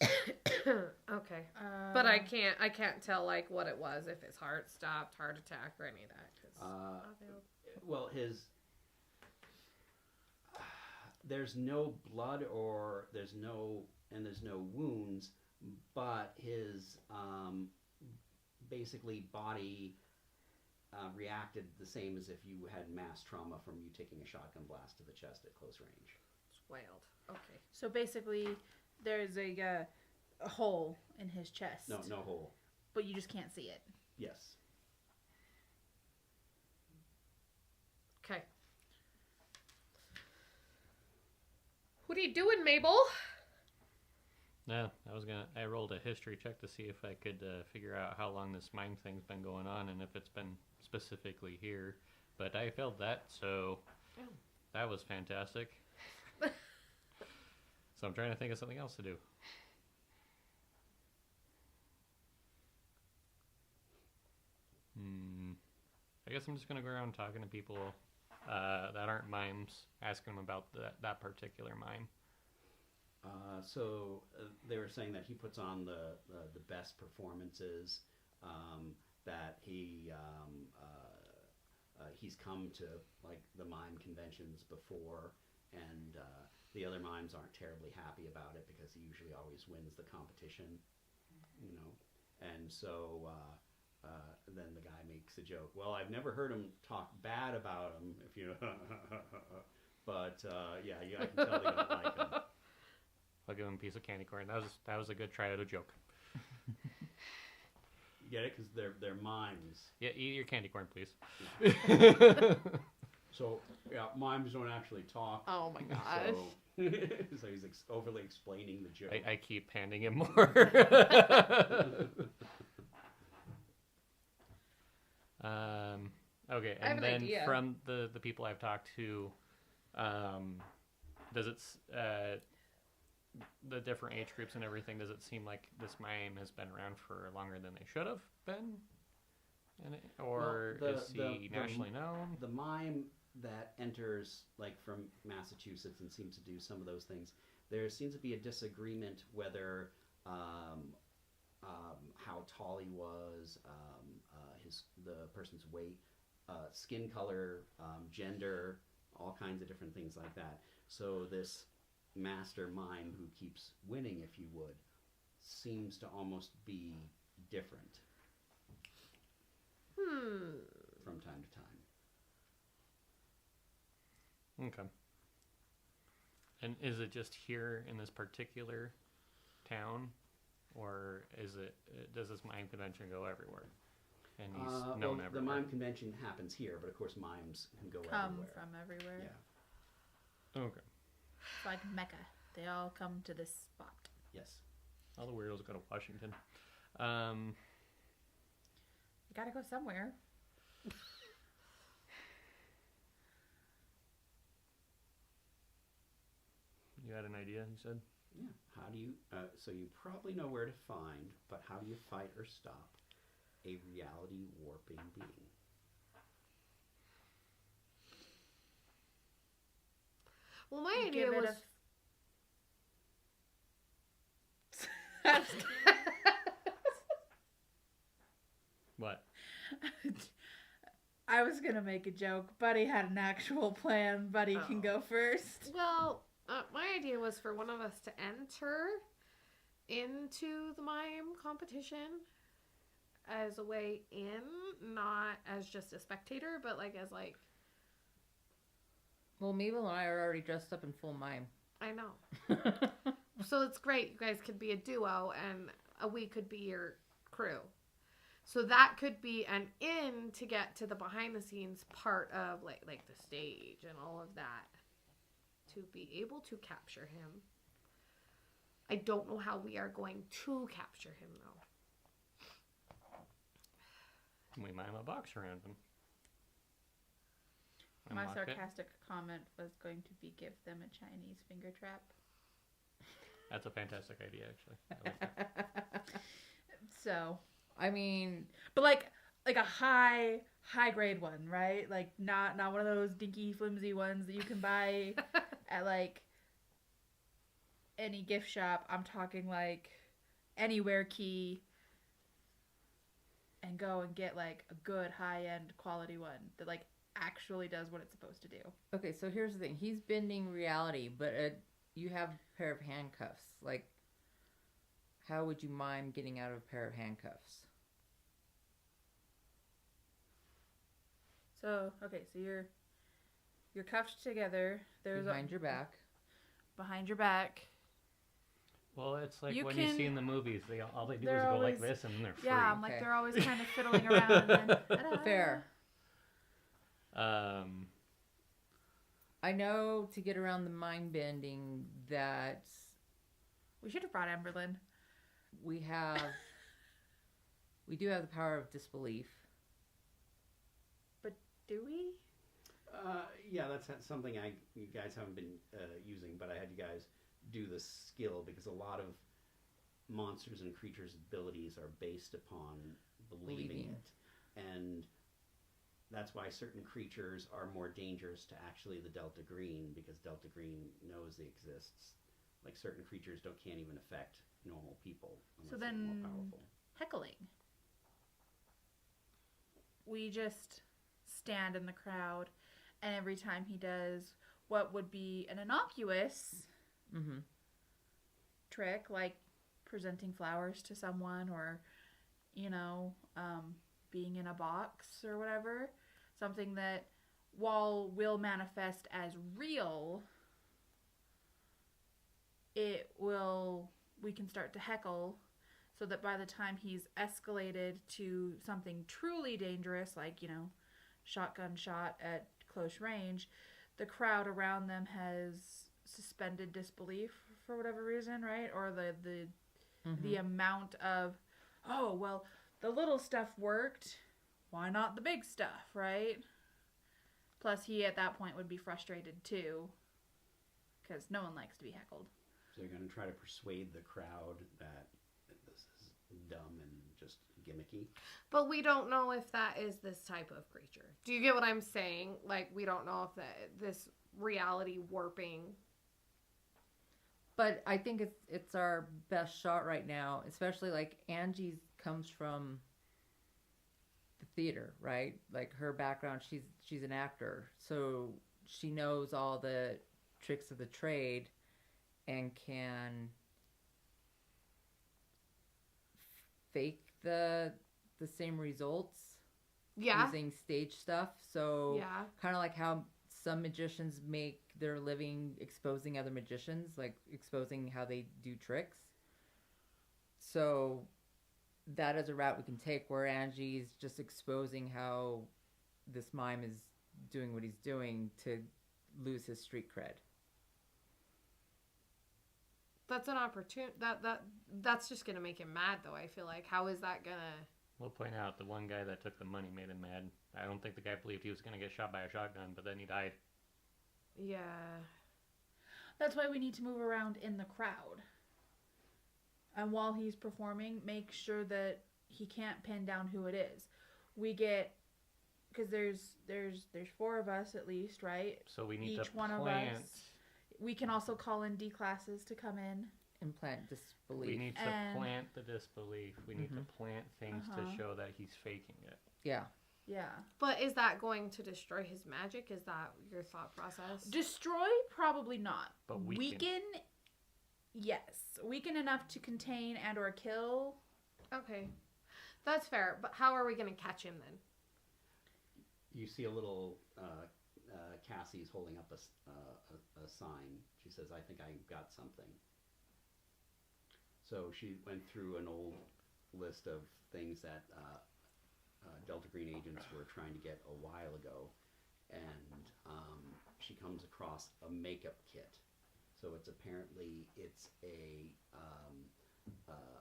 Okay, but I can't tell what it was, if his heart stopped, heart attack, or any of that. 'Cause I failed. Well, there's no blood or there's no wounds, but his basically body reacted the same as if you had mass trauma from you taking a shotgun blast to the chest at close range. It's wailed. Okay. So basically, there's a hole in his chest. No hole. But you just can't see it. Yes. Okay. What are you doing, Mabel? No, I rolled a history check to see if I could figure out how long this mime thing's been going on and if it's been specifically here. But I failed that, so that was fantastic. So I'm trying to think of something else to do. I guess I'm just going to go around talking to people that aren't mimes, asking them about that particular mime. They were saying that he puts on the best performances, that he's come to like the mime conventions before, and the other mimes aren't terribly happy about it because he usually always wins the competition, you know. And so then the guy makes a joke. Well, I've never heard him talk bad about him, if you but yeah, I can tell they don't like him. I'll give him a piece of candy corn. That was a good try out of joke. You get it? Because they're mimes. Yeah, eat your candy corn, please. So, yeah, mimes don't actually talk. Oh my gosh. So he's overly explaining the joke. I keep handing him more. Okay, I have and an then idea. from the people I've talked to, does it the different age groups and everything? Does it seem like this mime has been around for longer than they should have been? Or Well, is he nationally known? The mime that enters like from Massachusetts and seems to do some of those things, there seems to be a disagreement whether how tall he was, the person's weight, skin color, gender, all kinds of different things like that. So this master mime who keeps winning, if you would, seems to almost be different from time to time. Okay. And is it just here in this particular town, or does this mime convention go everywhere? And he's known everywhere. The mime convention happens here, but of course mimes can go Come everywhere. from everywhere. Yeah. Okay. It's like Mecca. They all come to this spot. Yes. All the weirdos go to Washington. You gotta go somewhere. You had an idea, you said? Yeah. How do you? So you probably know where to find, but how do you fight or stop a reality warping being? Well, my You idea give it was. What? I was gonna make a joke. Buddy had an actual plan. Buddy can go first. Well, my idea was for one of us to enter into the mime competition as a way in, not as just a spectator, but like as like, Well, Mabel and I are already dressed up in full mime. I know. So it's great. You guys could be a duo, and we could be your crew. So that could be an in to get to the behind the scenes part of like the stage and all of that, to be able to capture him. I don't know how we are going to capture him though. We mime a box around him. My Unlock it. sarcastic comment was going to be give them a Chinese finger trap. That's a fantastic idea, actually. I like that. So, I mean, but like a high grade one, right? Like not one of those dinky flimsy ones that you can buy at like any gift shop. I'm talking like Anywhere Key, and go and get like a good high end quality one that like actually does what it's supposed to do. okay, so here's the thing. He's bending reality, but you have a pair of handcuffs. Like, how would you mime getting out of a pair of handcuffs? So, okay, so you're cuffed together. There's Behind your back. behind your back. Well, it's like You when you can- see in the movies, all they do is they're go always- like this and then they're free. Yeah, I'm like Okay. they're always kind of fiddling around. And then, Fair. Um, I know to get around the mime bending that We should have brought Emberlyn. we do have the power of disbelief. Do we? Yeah, that's something you guys haven't been using, but I had you guys do the skill because a lot of monsters and creatures' abilities are based upon believing Believing. it, and that's why certain creatures are more dangerous to actually the Delta Green, because Delta Green knows they exists like certain creatures can't even affect normal people unless So they're then- more powerful. Heckling. We just stand in the crowd, and every time he does what would be an innocuous Mm-hmm. trick, like presenting flowers to someone, or being in a box or whatever, something that while will manifest as real, we can start to heckle, so that by the time he's escalated to something truly dangerous, like shotgun shot at close range, the crowd around them has suspended disbelief for whatever reason, right? Or the amount of, oh, well, the little stuff worked, why not the big stuff, right? Plus, he at that point would be frustrated too, because no one likes to be heckled. So you're going to try to persuade the crowd that this is dumb and just gimmicky. But we don't know if that is this type of creature. Do you get what I'm saying? Like, we don't know if this reality warping. But I think it's our best shot right now, especially like Angie's comes from the theater, right? Like her background, she's an actor, so she knows all the tricks of the trade and can fake the same results Yeah. using stage stuff. So Yeah. kind of like how some magicians make their living exposing other magicians, like exposing how they do tricks. So that is a route we can take, where Angie's just exposing how this mime is doing what he's doing to lose his street cred. That's an opportunity. That's just gonna make him mad, though. I feel like, how is that gonna? We'll point out the one guy that took the money made him mad. I don't think the guy believed he was going to get shot by a shotgun, but then he died. Yeah. That's why we need to move around in the crowd. And while he's performing, make sure that he can't pin down who it is. We get, because there's 4 of us at least, right? So we need Each to one of plant. us. We can also call in D classes to come in. Implant disbelief. We need to And- plant the disbelief. We need to plant things to show that he's faking it. Yeah. Yeah. But is that going to destroy his magic? Is that your thought process? Destroy, probably not. But weaken. Yes. Weaken enough to contain and or kill. Okay. That's fair. But how are we going to catch him then? You see a little Cassie's holding up a sign. She says, "I think I got something." So she went through an old list of things that Delta Green agents were trying to get a while ago, and she comes across a makeup kit. So it's apparently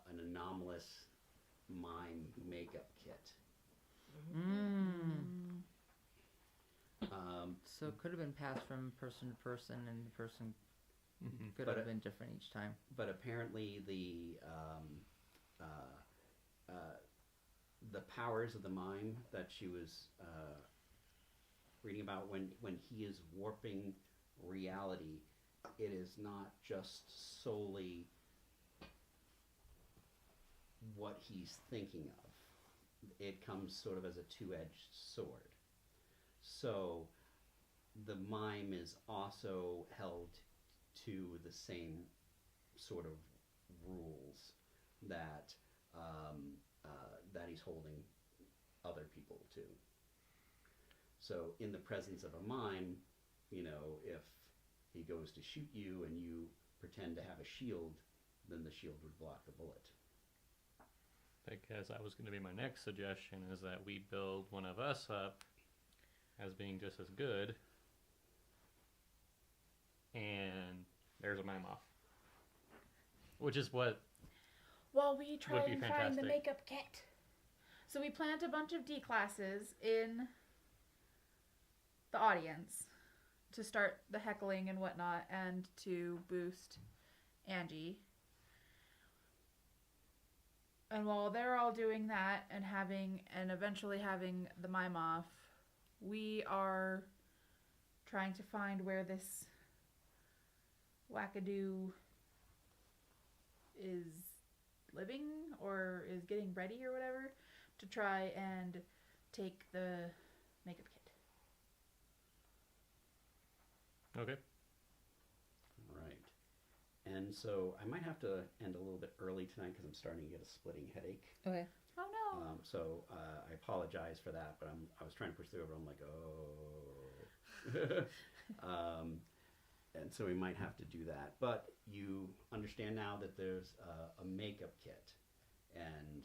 an anomalous mime makeup kit. So it could have been passed from person to person, and the person could But have been different each time. But apparently the powers of the mime that she was reading about, when he is warping reality, it is not just solely what he's thinking of. It comes sort of as a two-edged sword. So the mime is also held to the same sort of rules that that he's holding other people to. So in the presence of a mime, if he goes to shoot you and you pretend to have a shield, then the shield would block the bullet. Because that was going to be my next suggestion, is that we build one of us up as being just as good, and there's a mime off. Which is what While we try would be and find the fantastic. makeup kit. So we plant a bunch of D classes in the audience to start the heckling and whatnot, and to boost Angie. And while they're all doing that and eventually having the mime off, we are trying to find where this wackadoo is living or is getting ready or whatever to try and take the makeup kit. Okay. Right. And so I might have to end a little bit early tonight because I'm starting to get a splitting headache. Okay. Oh no. So I apologize for that, but I was trying to push through it. I'm like, oh. And so we might have to do that. But you understand now that there's a makeup kit, and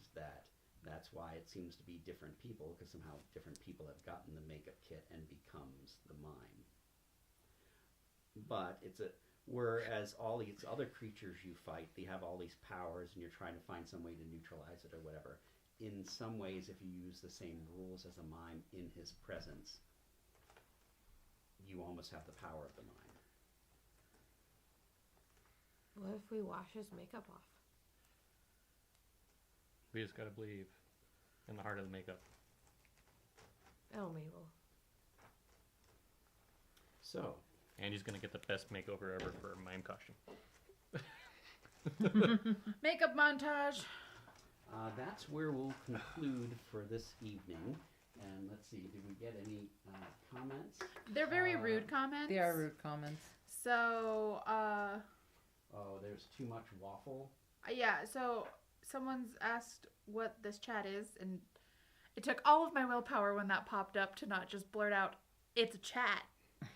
that's why it seems to be different people, because somehow different people have gotten the makeup kit and becomes the mime. But whereas all these other creatures you fight, they have all these powers, and you're trying to find some way to neutralize it or whatever. In some ways, if you use the same rules as a mime in his presence, you almost have the power of the mime. What if we wash his makeup off? We just gotta believe in the heart of the makeup. Oh, Mabel. So, Andy's gonna get the best makeover ever for a mime costume. Makeup montage. that's where we'll conclude for this evening. And let's see, did we get any comments? They're very rude comments. They are rude comments. So, Oh, there's too much waffle. yeah, so someone's asked what this chat is, and it took all of my willpower when that popped up to not just blurt out, it's a chat.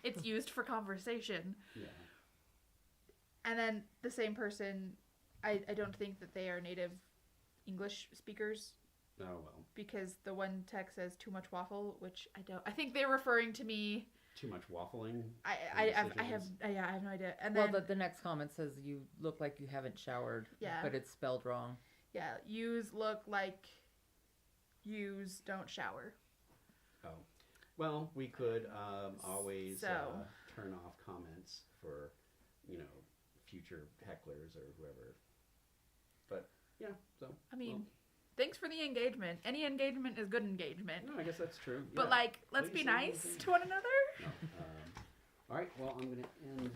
It's used for conversation. Yeah. And then the same person, I don't think that they are native English speakers, Oh, well. because the one text says too much waffle, which I don't. I think they're referring to me. Too much waffling. I have no idea. And Well, then the next comment says you look like you haven't showered. Yeah. But it's spelled wrong. yeah, yous look like yous don't shower. Oh. Well, we could always So- turn off comments for, future hecklers or whoever. But, yeah, so. I mean, thanks for the engagement. Any engagement is good engagement. No, I guess that's true. But Yeah. let's Please be say nice anything. to one another. No. All right, well, I'm going to end